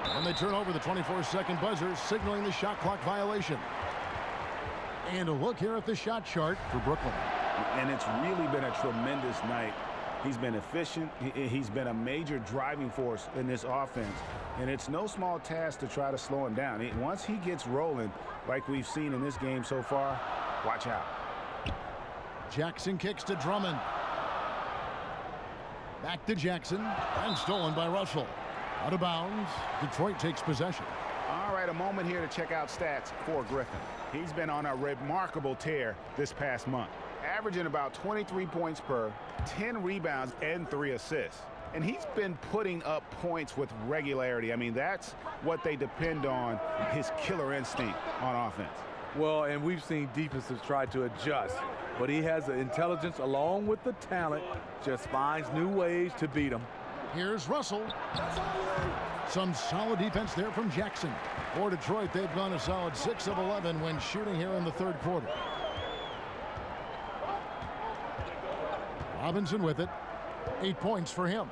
And they turn over the 24-second buzzer, signaling the shot clock violation. And a look here at the shot chart for Brooklyn. And it's really been a tremendous night He's been efficient. He's been a major driving force in this offense. And it's no small task to try to slow him down. Once he gets rolling, like we've seen in this game so far, watch out. Jackson kicks to Drummond. Back to Jackson, and stolen by Russell. Out of bounds, Detroit takes possession. All right, a moment here to check out stats for Griffin. He's been on a remarkable tear this past month, averaging about 23 points per, 10 rebounds, and 3 assists. And he's been putting up points with regularity. I mean, that's what they depend on, his killer instinct on offense. Well, and we've seen defenses try to adjust, but he has the intelligence along with the talent, just finds new ways to beat them. Here's Russell. Some solid defense there from Jackson. For Detroit, they've gone a solid 6 of 11 when shooting here in the third quarter. Robinson with it. 8 points for him.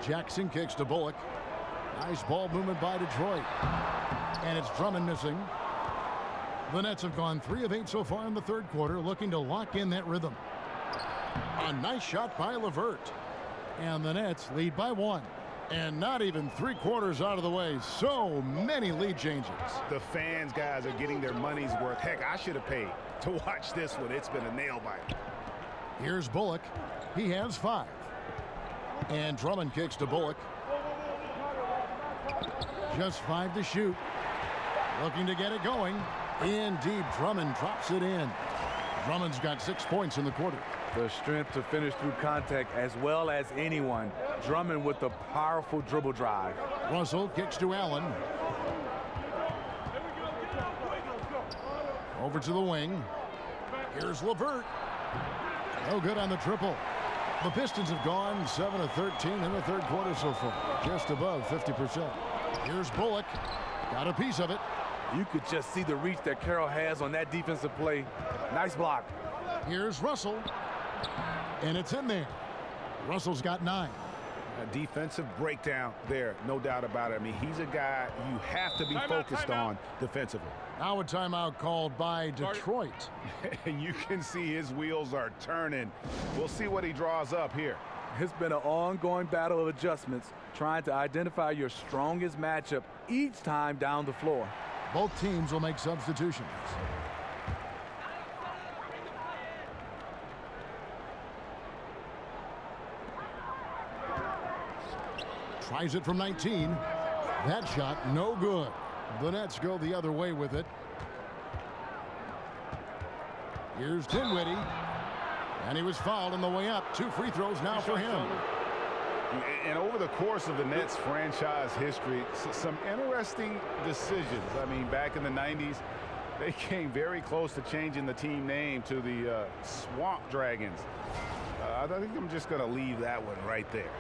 Jackson kicks to Bullock. Nice ball movement by Detroit. And it's Drummond missing. The Nets have gone 3 of 8 so far in the third quarter, looking to lock in that rhythm. A nice shot by LeVert. And the Nets lead by 1. And not even 3/4 out of the way. So many lead changes. The fans, guys, are getting their money's worth. Heck, I should have paid to watch this one. It's been a nail biter. Here's Bullock. He has 5. And Drummond kicks to Bullock. Just 5 to shoot. Looking to get it going. Indeed, Drummond drops it in. Drummond's got 6 points in the quarter. The strength to finish through contact as well as anyone. Drummond with the powerful dribble drive. Russell kicks to Allen. Over to the wing. Here's LeVert. No good on the triple. The Pistons have gone 7 of 13 in the third quarter so far. Just above 50%. Here's Bullock. Got a piece of it. You could just see the reach that Carroll has on that defensive play. Nice block. Here's Russell. And it's in there. Russell's got 9. A defensive breakdown there, no doubt about it. I mean, he's a guy you have to be focused on defensively. Now a timeout called by Detroit. And you can see his wheels are turning. We'll see what he draws up here. It's been an ongoing battle of adjustments, trying to identify your strongest matchup each time down the floor. Both teams will make substitutions. Tries it from 19. That shot, no good. The Nets go the other way with it. Here's Dinwiddie. And he was fouled on the way up. 2 free throws now for him. And over the course of the Nets franchise history, some interesting decisions. I mean, back in the 90s, they came very close to changing the team name to the Swamp Dragons. I think I'm just going to leave that one right there.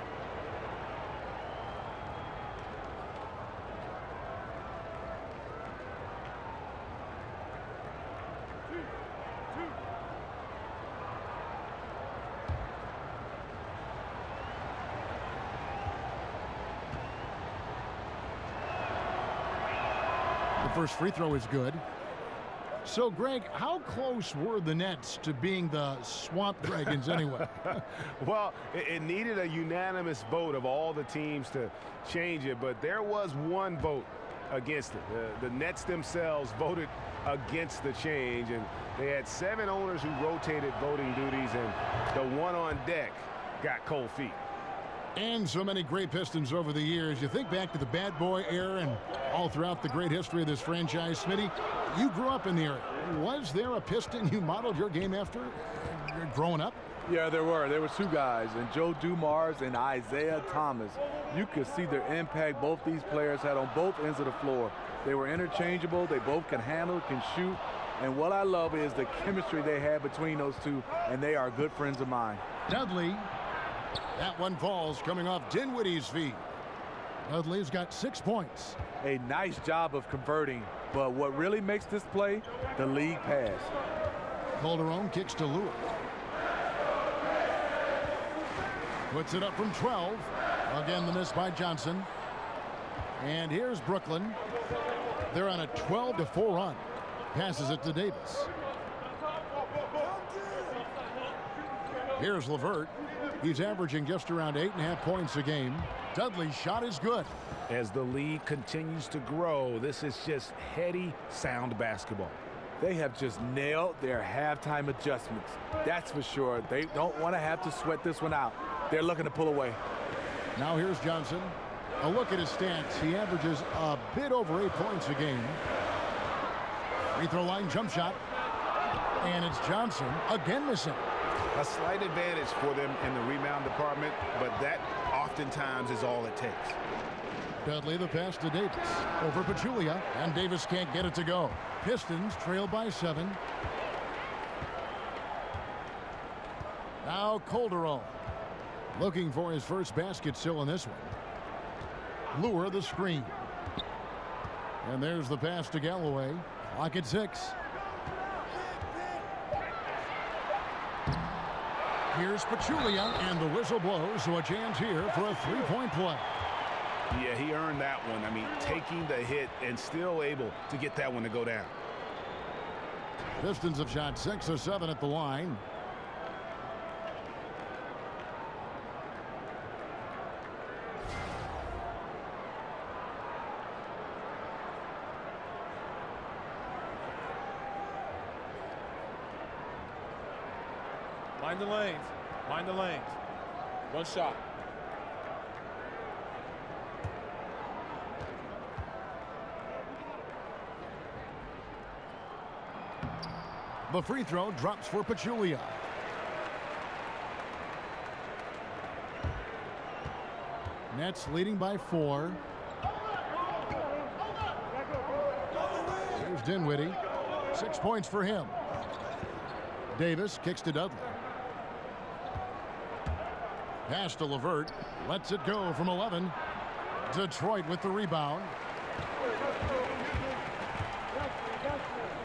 First free throw is good. So, Greg, how close were the Nets to being the Swamp Dragons anyway? Well, it needed a unanimous vote of all the teams to change it, but there was one vote against it. The Nets themselves voted against the change, and they had 7 owners who rotated voting duties, and the one on deck got cold feet. And so many great Pistons over the years. You think back to the bad boy era and all throughout the great history of this franchise. Smitty, you grew up in the era. Was there a Piston you modeled your game after growing up? Yeah, there were. There were 2 guys, and Joe Dumars and Isaiah Thomas. You could see their impact both these players had on both ends of the floor. They were interchangeable. They both can handle, can shoot. And what I love is the chemistry they had between those 2, and they are good friends of mine. Dudley. That one falls coming off Dinwiddie's feet. Dudley's got 6 points. A nice job of converting, but what really makes this play, the league pass. Calderon kicks to Lewis. Puts it up from 12. Again, the miss by Johnson. And here's Brooklyn. They're on a 12-4 run. Passes it to Davis. Here's LeVert. He's averaging just around 8.5 points a game. Dudley's shot is good. As the lead continues to grow, this is just heady, sound basketball. They have just nailed their halftime adjustments. That's for sure. They don't want to have to sweat this one out. They're looking to pull away. Now here's Johnson. A look at his stats. He averages a bit over 8 points a game. Free throw line jump shot. And it's Johnson again missing. A slight advantage for them in the rebound department, but that oftentimes is all it takes. Dudley the pass to Davis. Over Pachulia, and Davis can't get it to go. Pistons trail by 7. Now Calderon. Looking for his first basket still in this one. Lure the screen. And there's the pass to Galloway. Clock at 6. Here's Pachulia, and the whistle blows, so a chance here for a three-point play. Yeah, he earned that one. I mean, taking the hit and still able to get that one to go down. Pistons have shot 6 of 7 at the line. Mind the lanes. Mind the lanes. One shot. The free throw drops for Pachulia. Nets leading by 4. Here's Dinwiddie. 6 points for him. Davis kicks to Dudley. Pass to LeVert. Lets it go from 11. Detroit with the rebound.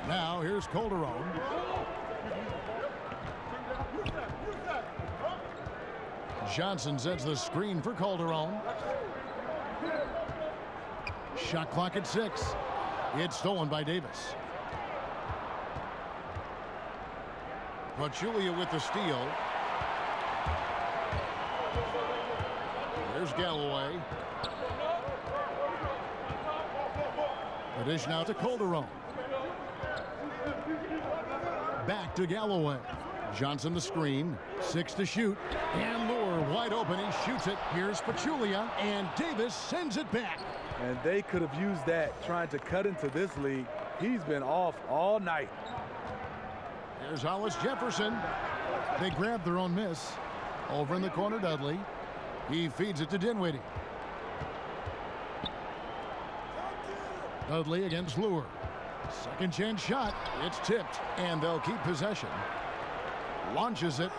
Now here's Calderon. Johnson sets the screen for Calderon. Shot clock at 6. It's stolen by Davis. Pachulia with the steal. There's Galloway. The dish now to Calderon. Back to Galloway. Johnson the screen. 6 to shoot. And Lure wide open. He shoots it. Here's Pachulia. And Davis sends it back. And they could have used that trying to cut into this league. He's been off all night. Here's Hollis Jefferson. They grab their own miss. Over in the corner, Dudley. He feeds it to Dinwiddie. Dudley against Lure. Second chance shot. It's tipped, and they'll keep possession. Launches it.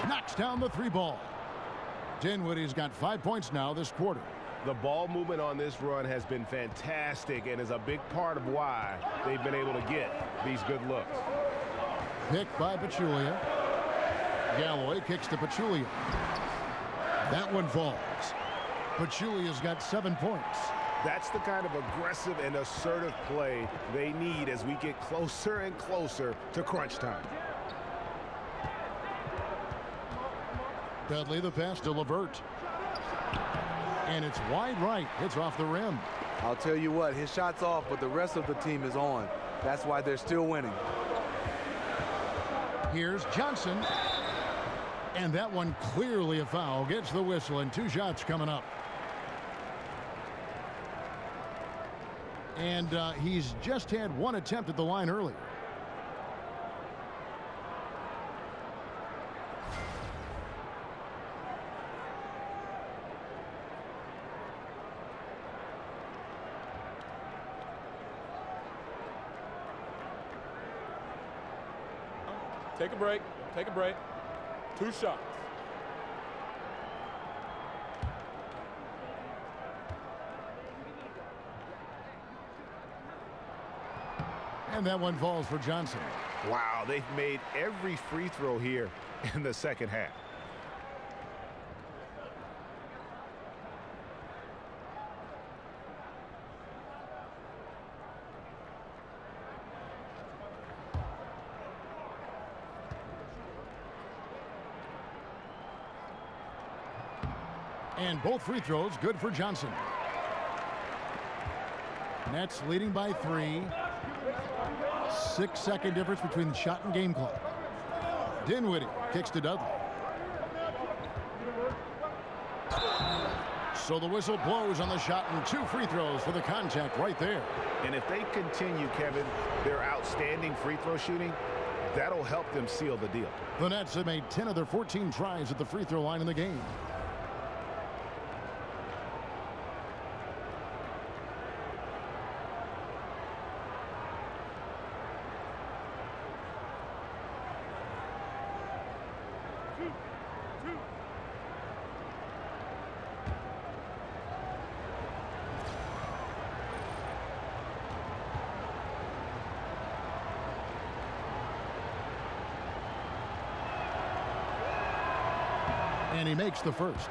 Knocks down the 3-ball. Dinwiddie's got 5 points now this quarter. The ball movement on this run has been fantastic and is a big part of why they've been able to get these good looks. Picked by Pachulia. Galloway kicks to Pachulia. That one falls. Pachulia's got 7 points. That's the kind of aggressive and assertive play they need as we get closer and closer to crunch time. Dudley the pass to LeVert. And it's wide right. It's off the rim. I'll tell you what, his shot's off, but the rest of the team is on. That's why they're still winning. Here's Johnson. And that one clearly a foul. Gets the whistle, and 2 shots coming up. And he's just had 1 attempt at the line earlier. Take a break. Take a break. 2 shots. And that one falls for Johnson. Wow, they've made every free throw here in the second half. And both free throws good for Johnson. Nets leading by 3. 6-second difference between the shot and game clock. Dinwiddie kicks to Dudley. So the whistle blows on the shot and 2 free throws for the contact right there. And if they continue, Kevin, their outstanding free throw shooting, that'll help them seal the deal. The Nets have made 10 of their 14 tries at the free throw line in the game. And he makes the first.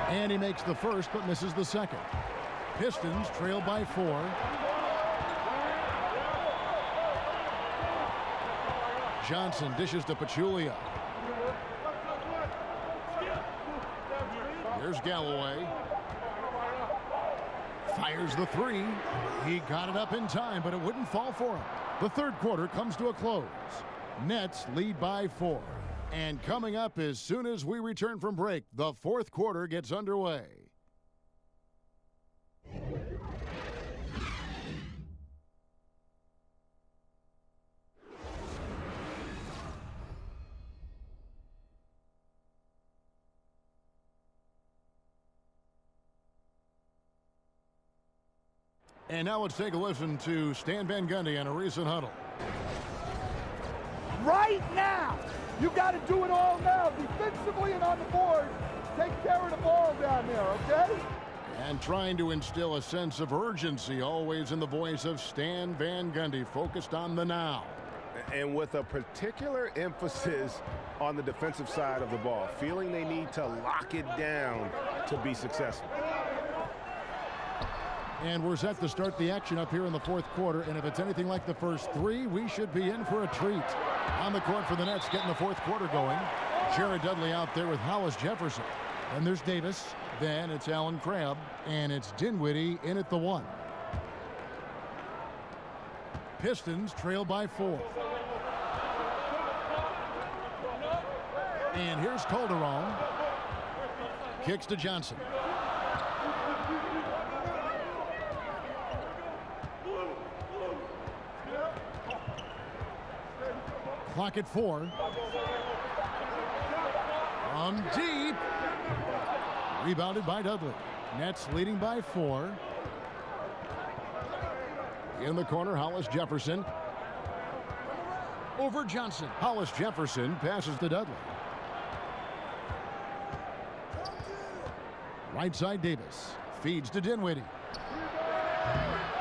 And he makes the first but misses the second. Pistons trail by 4. Johnson dishes to Pachulia. Here's Galloway. Fires the 3. He got it up in time, but it wouldn't fall for him. The third quarter comes to a close. Nets lead by 4. And coming up as soon as we return from break, the fourth quarter gets underway. And now let's take a listen to Stan Van Gundy on a recent huddle. Right now, you got to do it all now, defensively and on the board. Take care of the ball down there, okay? And trying to instill a sense of urgency, always in the voice of Stan Van Gundy, focused on the now. And with a particular emphasis on the defensive side of the ball, feeling they need to lock it down to be successful. And we're set to start the action up here in the fourth quarter. And if it's anything like the first 3, we should be in for a treat. On the court for the Nets, getting the fourth quarter going. Jared Dudley out there with Hollis Jefferson. Then there's Davis. Then it's Allen Crabb. And it's Dinwiddie in at the 1. Pistons trail by 4. And here's Calderon. Kicks to Johnson. Clock at 4. On deep. Rebounded by Dudley. Nets leading by 4. In the corner, Hollis Jefferson. Over Johnson. Hollis Jefferson passes to Dudley. Right side, Davis. Feeds to Dinwiddie.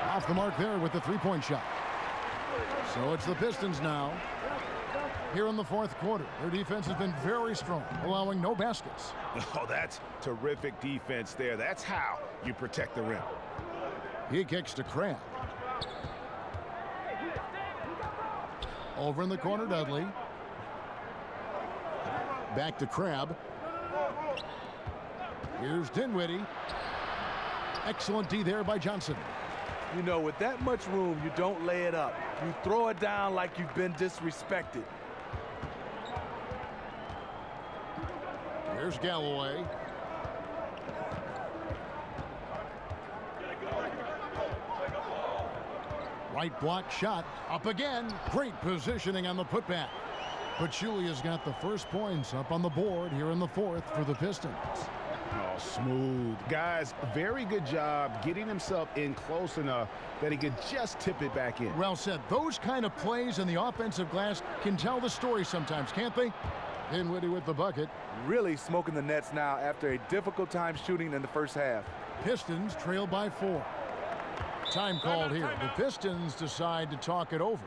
Off the mark there with the three-point shot. So it's the Pistons now. Here in the fourth quarter, their defense has been very strong, allowing no baskets. Oh, that's terrific defense there. That's how you protect the rim. He kicks to Crabb. Over in the corner, Dudley. Back to Crabb. Here's Dinwiddie. Excellent D there by Johnson. You know, with that much room, you don't lay it up. You throw it down like you've been disrespected. Here's Galloway. Right block shot. Up again. Great positioning on the putback. Pachulia's got the first points up on the board here in the fourth for the Pistons. Oh, smooth. Guys, very good job getting himself in close enough that he could just tip it back in. Well said. Those kind of plays in the offensive glass can tell the story sometimes, can't they? Dinwiddie with the bucket. Really smoking the Nets now after a difficult time shooting in the first half. Pistons trail by 4. Time called here. The Pistons decide to talk it over.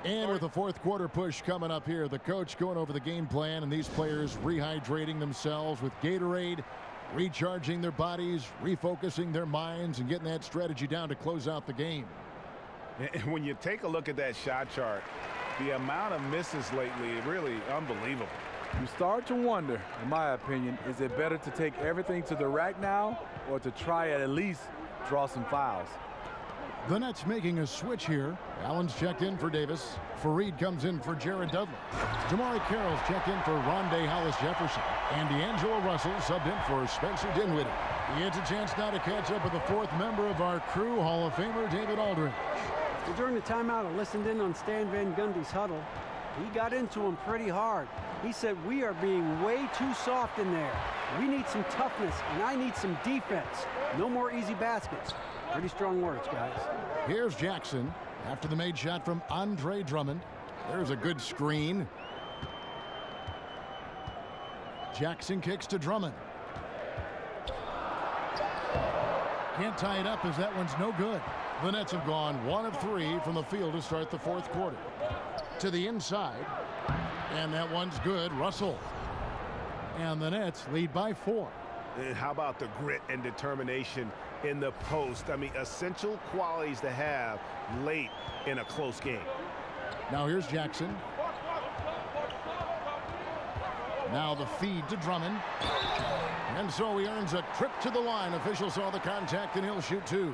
And with the fourth quarter push coming up here, the coach going over the game plan and these players rehydrating themselves with Gatorade, recharging their bodies, refocusing their minds, and getting that strategy down to close out the game. And when you take a look at that shot chart, the amount of misses lately, really unbelievable. You start to wonder, in my opinion, is it better to take everything to the rack now or to try at least draw some fouls? The Nets making a switch here. Allen's checked in for Davis. Fareed comes in for Jared Dudley. Jamari Carroll's checked in for Rondé Hollis-Jefferson. And D'Angelo Russell subbed in for Spencer Dinwiddie. He gets a chance now to catch up with the fourth member of our crew, Hall of Famer David Aldridge. So during the timeout, I listened in on Stan Van Gundy's huddle. He got into him pretty hard. He said, we are being way too soft in there. We need some toughness, and I need some defense. No more easy baskets. Pretty strong words, guys. Here's Jackson after the made shot from Andre Drummond. There's a good screen. Jackson kicks to Drummond. Can't tie it up as that one's no good. The Nets have gone 1 of 3 from the field to start the fourth quarter. To the inside. And that one's good. Russell. And the Nets lead by 4. And how about the grit and determination in the post? I mean, essential qualities to have late in a close game. Now here's Jackson. Now the feed to Drummond. And so he earns a trip to the line. Officials saw the contact and he'll shoot 2.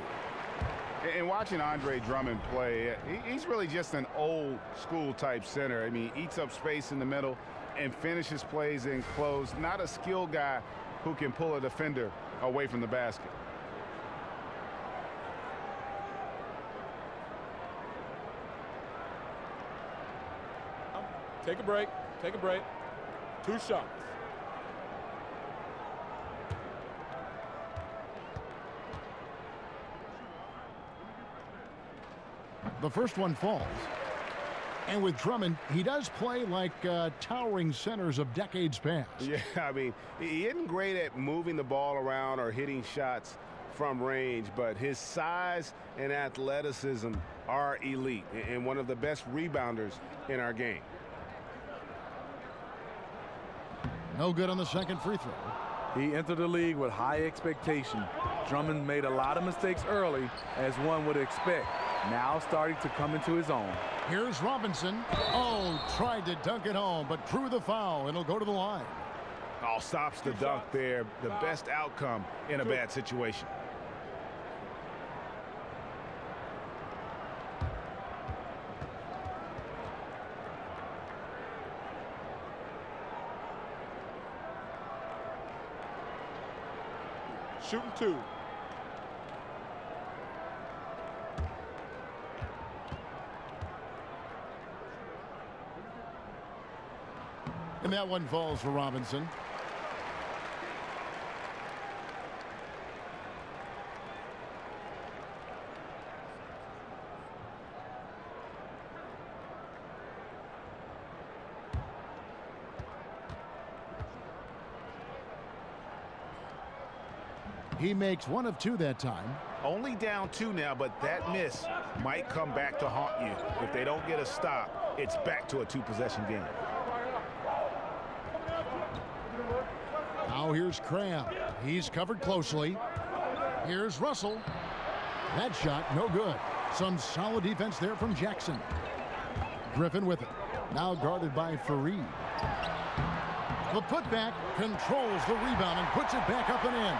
And watching Andre Drummond play, he's really just an old school type center. I mean, he eats up space in the middle and finishes plays in close. Not a skilled guy who can pull a defender away from the basket. Take a break. Take a break. 2 shots. The first one falls. And with Drummond, he does play like towering centers of decades past. Yeah, I mean, he isn't great at moving the ball around or hitting shots from range, but his size and athleticism are elite and one of the best rebounders in our game. No good on the second free throw. He entered the league with high expectation. Drummond made a lot of mistakes early, as one would expect. Now starting to come into his own. Here's Robinson. Oh, tried to dunk it home, but drew the foul, and he'll go to the line. Oh, stops the dunk there. The best outcome in a bad situation. Shooting 2. And that one falls for Robinson. He makes 1 of 2 that time. Only down 2 now, but that miss might come back to haunt you. If they don't get a stop, it's back to a 2-possession game. Now here's Cram. He's covered closely. Here's Russell. That shot, no good. Some solid defense there from Jackson. Griffin with it. Now guarded by Fareed. The putback controls the rebound and puts it back up and in.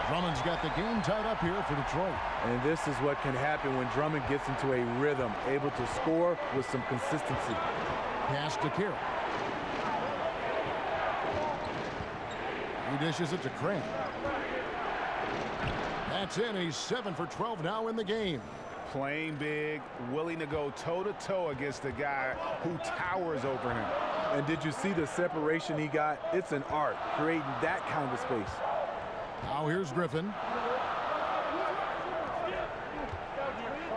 Drummond's got the game tied up here for Detroit. And this is what can happen when Drummond gets into a rhythm, able to score with some consistency. Pass to Carroll. He dishes it to Cram. That's in. He's 7 for 12 now in the game. Playing big, willing to go toe-to-toe against the guy who towers over him. And did you see the separation he got? It's an art, creating that kind of space. Now here's Griffin.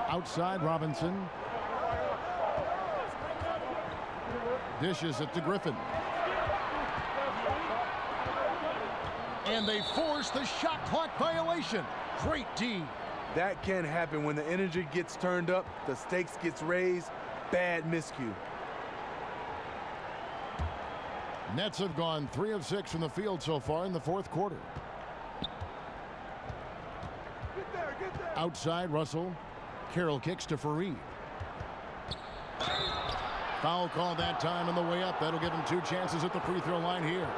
Outside Robinson. Dishes it to Griffin. And they force the shot clock violation. Great D. That can happen when the energy gets turned up, the stakes gets raised. Bad miscue. Nets have gone 3 of 6 from the field so far in the fourth quarter. Get there. Outside, Russell. Carroll kicks to Fareed. Foul call that time on the way up. That'll give him 2 chances at the free throw line here.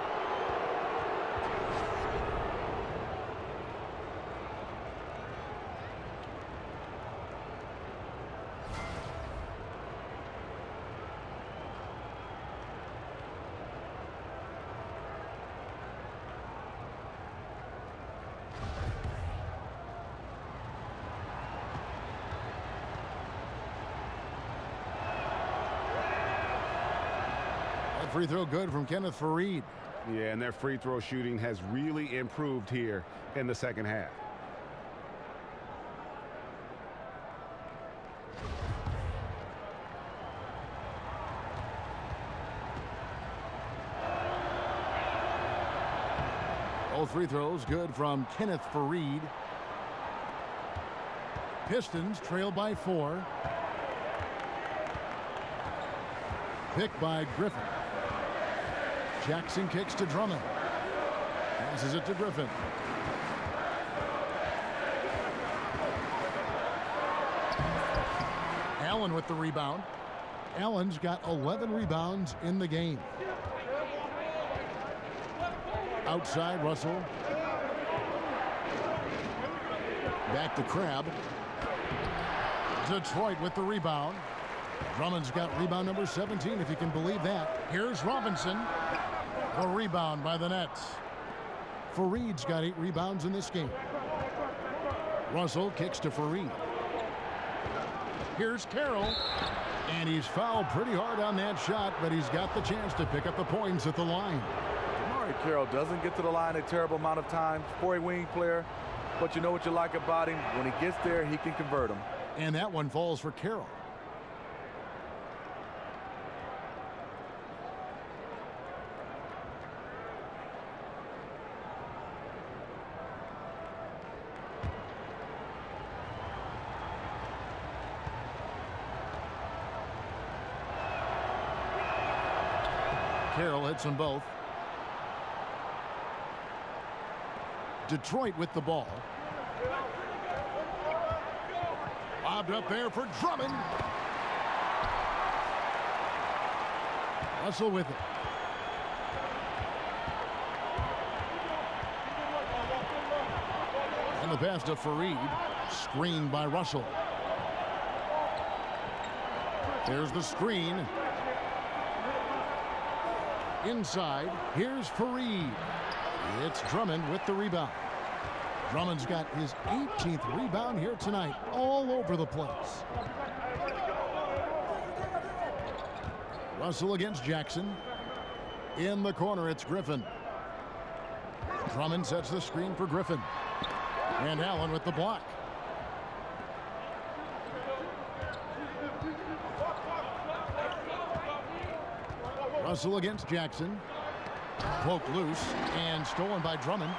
Free throw good from Kenneth Fareed. Yeah, and their free throw shooting has really improved here in the second half. Both free throws good from Kenneth Fareed. Pistons trail by 4. Pick by Griffin. Jackson kicks to Drummond. Passes it to Griffin. Allen with the rebound. Allen's got 11 rebounds in the game. Outside, Russell. Back to Crabbe. Detroit with the rebound. Drummond's got rebound number 17, if you can believe that. Here's Robinson. A rebound by the Nets. Fareed's got 8 rebounds in this game. Russell kicks to Fareed. Here's Carroll. And he's fouled pretty hard on that shot, but he's got the chance to pick up the points at the line. Carroll doesn't get to the line a terrible amount of times for a wing player, but you know what you like about him? When he gets there, he can convert them. And that one falls for Carroll. Carroll hits them both. Detroit with the ball. Lobbed up there for Drummond. Russell with it. And the pass to Fareed. Screened by Russell. There's the screen. Inside, here's Fareed. It's Drummond with the rebound. Drummond's got his 18th rebound here tonight, all over the place. Russell against Jackson. In the corner, it's Griffin. Drummond sets the screen for Griffin. And Allen with the block. Russell against Jackson. Poked loose and stolen by Drummond.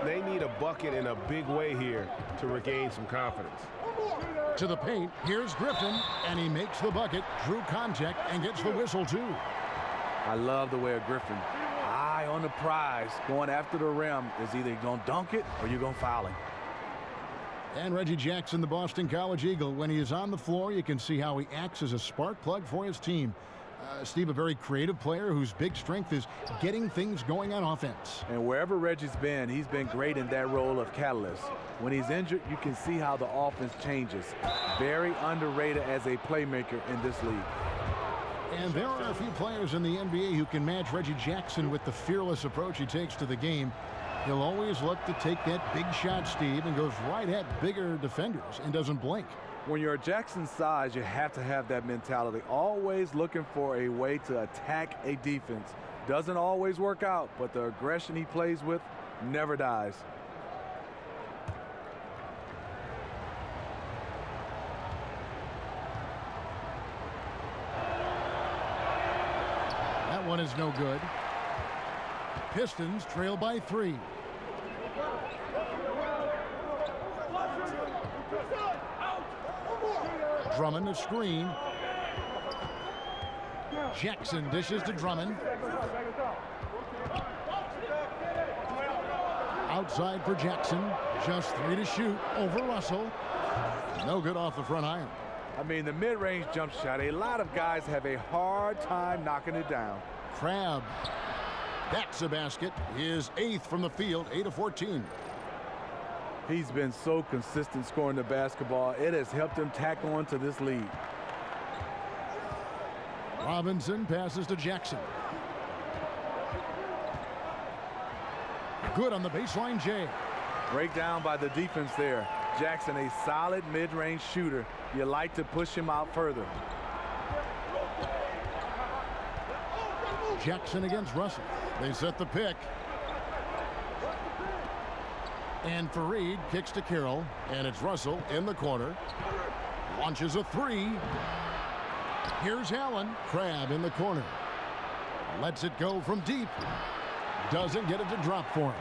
They need a bucket in a big way here to regain some confidence. To the paint, here's Griffin, and he makes the bucket, drew contact, and gets the whistle too. I love the way of Griffin. Eye on the prize, going after the rim. Is either going to dunk it or you're going to foul him. And Reggie Jackson, the Boston College Eagle, when he is on the floor, you can see how he acts as a spark plug for his team. Steve, a very creative player whose big strength is getting things going on offense. And wherever Reggie's been, he's been great in that role of catalyst. When he's injured, you can see how the offense changes. Very underrated as a playmaker in this league. And there are a few players in the NBA who can match Reggie Jackson with the fearless approach he takes to the game. He'll always look to take that big shot, Steve, and goes right at bigger defenders and doesn't blink. When you're Jackson's size, you have to have that mentality. Always looking for a way to attack a defense. Doesn't always work out, but the aggression he plays with never dies. That one is no good. Pistons trail by 3. Drummond a screen. Jackson dishes to Drummond. Outside for Jackson. Just 3 to shoot over Russell. No good off the front iron. I mean, the mid-range jump shot, a lot of guys have a hard time knocking it down. Crabbe. That's a basket. His 8th from the field, 8 of 14. He's been so consistent scoring the basketball. It has helped him tack on to this lead. Robinson passes to Jackson. Good on the baseline, Jay. Breakdown by the defense there. Jackson, a solid mid-range shooter. You like to push him out further. Jackson against Russell. They set the pick. And Fareed kicks to Carroll. And it's Russell in the corner. Launches a 3. Here's Allen. Crabbe in the corner. Lets it go from deep. Doesn't get it to drop for him.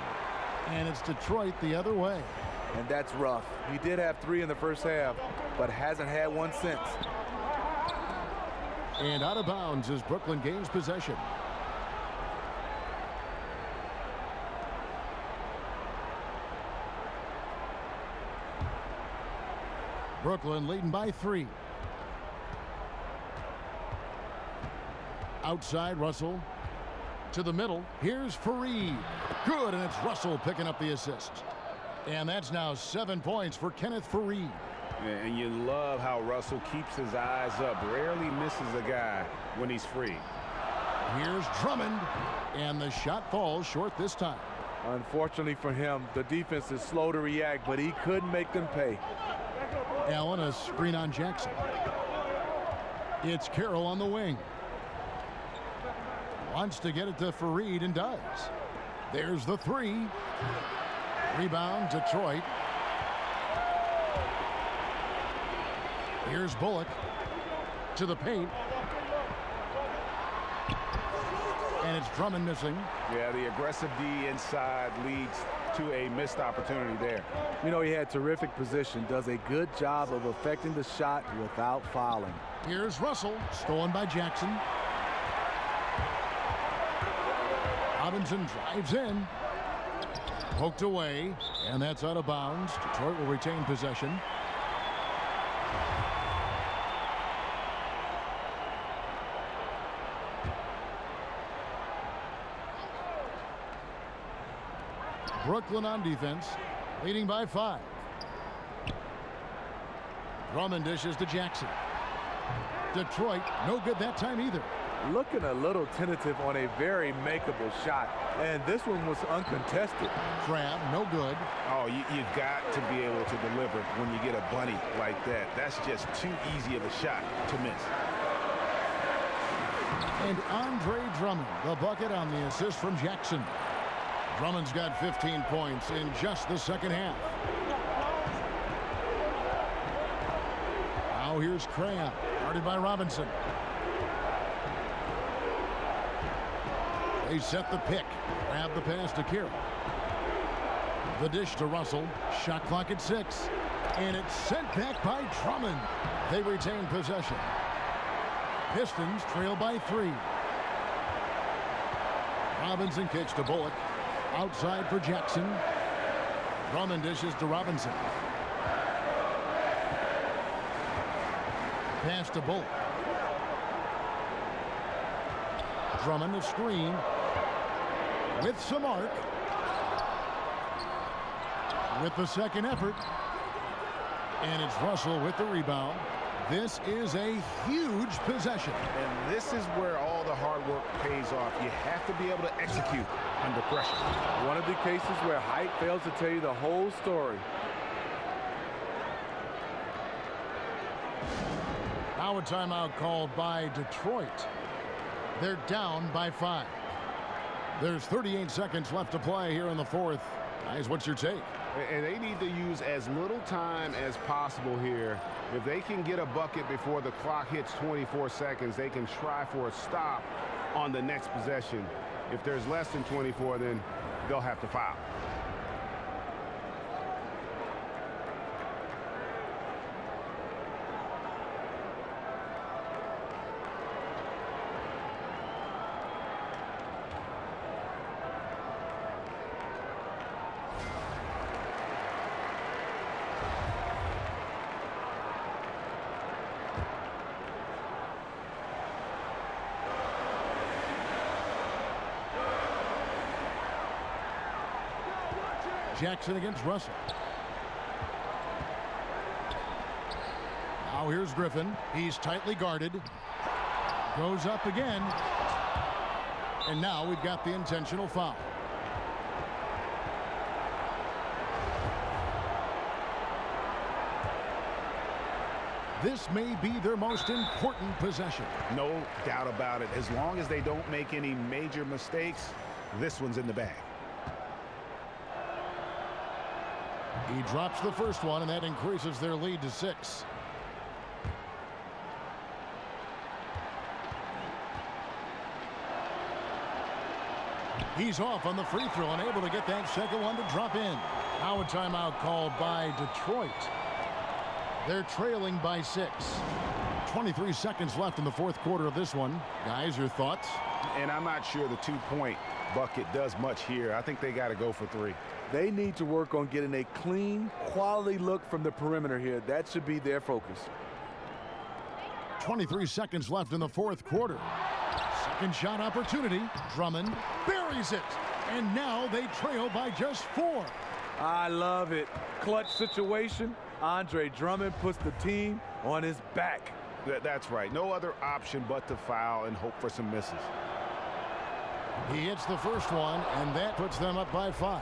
And it's Detroit the other way. And that's rough. He did have 3 in the first half, but hasn't had one since. And out of bounds is Brooklyn gains possession. Brooklyn leading by 3. Outside Russell. To the middle. Here's Fareed. Good, and it's Russell picking up the assist. And that's now 7 points for Kenneth Fareed. And you love how Russell keeps his eyes up. Rarely misses a guy when he's free. Here's Drummond. And the shot falls short this time. Unfortunately for him, the defense is slow to react, but he couldn't make them pay. Allen, a screen on Jackson. It's Carroll on the wing. Wants to get it to Fareed and does. There's the 3. Rebound, Detroit. Here's Bullock to the paint. And it's Drummond missing. Yeah, the aggressive D inside leads to a missed opportunity there. You know, he had terrific position, does a good job of affecting the shot without fouling. Here's Russell, stolen by Jackson. Robinson drives in. Poked away, and that's out of bounds. Detroit will retain possession. Brooklyn on defense, leading by 5. Drummond dishes to Jackson. Detroit, no good that time either. Looking a little tentative on a very makeable shot, and this one was uncontested. Crabbe, no good. Oh, you've got to be able to deliver when you get a bunny like that. That's just too easy of a shot to miss. And Andre Drummond, the bucket on the assist from Jackson. Drummond's got 15 points in just the second half. Now here's Crabbe, guarded by Robinson. They set the pick. Grab the pass to Carroll. The dish to Russell. Shot clock at 6. And it's sent back by Drummond. They retain possession. Pistons trail by 3. Robinson kicks to Bullock. Outside for Jackson. Drummond dishes to Robinson. Pass to Bullock. Drummond a screen. With some arc. With the second effort. And it's Russell with the rebound. This is a huge possession. And this is where all the hard work pays off. You have to be able to execute under pressure. One of the cases where height fails to tell you the whole story. Now a timeout called by Detroit. They're down by 5. There's 38 seconds left to play here in the fourth. Guys, what's your take? And they need to use as little time as possible here. If they can get a bucket before the clock hits 24 seconds, they can try for a stop on the next possession. If there's less than 24, then they'll have to foul. Jackson against Russell. Now here's Griffin. He's tightly guarded. Goes up again. And now we've got the intentional foul. This may be their most important possession. No doubt about it. As long as they don't make any major mistakes, this one's in the bag. He drops the first one, and that increases their lead to 6. He's off on the free throw and able to get that second one to drop in. Now a timeout called by Detroit. They're trailing by 6. 23 seconds left in the fourth quarter of this one. Guys, your thoughts? And I'm not sure the two-point bucket does much here. I think they got to go for 3. They need to work on getting a clean, quality look from the perimeter here. That should be their focus. 23 seconds left in the fourth quarter. Second shot opportunity. Drummond buries it. And now they trail by just 4. I love it. Clutch situation. Andre Drummond puts the team on his back. That's right. No other option but to foul and hope for some misses. He hits the first one, and that puts them up by 5.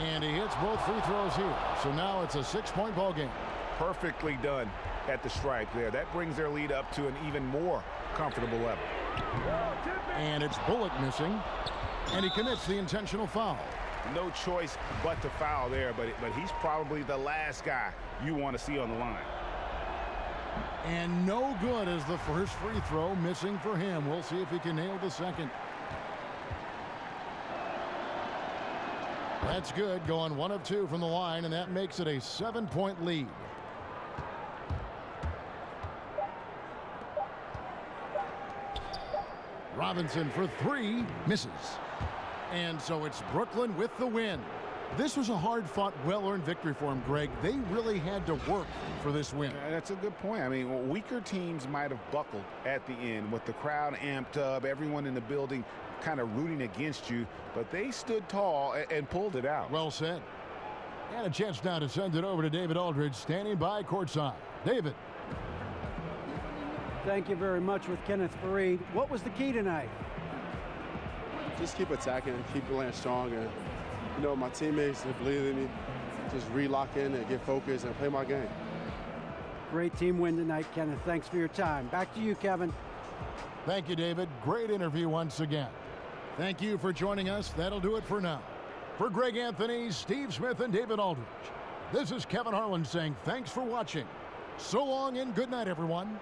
And he hits both free throws here. So now it's a 6-point ball game. Perfectly done at the stripe there. That brings their lead up to an even more comfortable level. And it's Bullock missing. And he commits the intentional foul. No choice but to foul there, but he's probably the last guy you want to see on the line. And no good as the first free throw missing for him. We'll see if he can nail the second. That's good, going 1 of 2 from the line, and that makes it a 7-point lead. Robinson for 3, misses. And so it's Brooklyn with the win. This was a hard-fought, well-earned victory for him, Greg. They really had to work for this win. That's a good point. I mean, weaker teams might have buckled at the end with the crowd amped up, everyone in the building kind of rooting against you, but they stood tall and pulled it out. Well said. And a chance now to send it over to David Aldridge, standing by courtside. David. Thank you very much with Kenneth Fareed. What was the key tonight? Just keep attacking, keep playing strong, and you know, my teammates, they believe in me. Just re-lock in and get focused and play my game. Great team win tonight, Kenneth. Thanks for your time. Back to you, Kevin. Thank you, David. Great interview once again. Thank you for joining us. That'll do it for now. For Greg Anthony, Steve Smith, and David Aldridge, this is Kevin Harlan saying thanks for watching. So long and good night, everyone.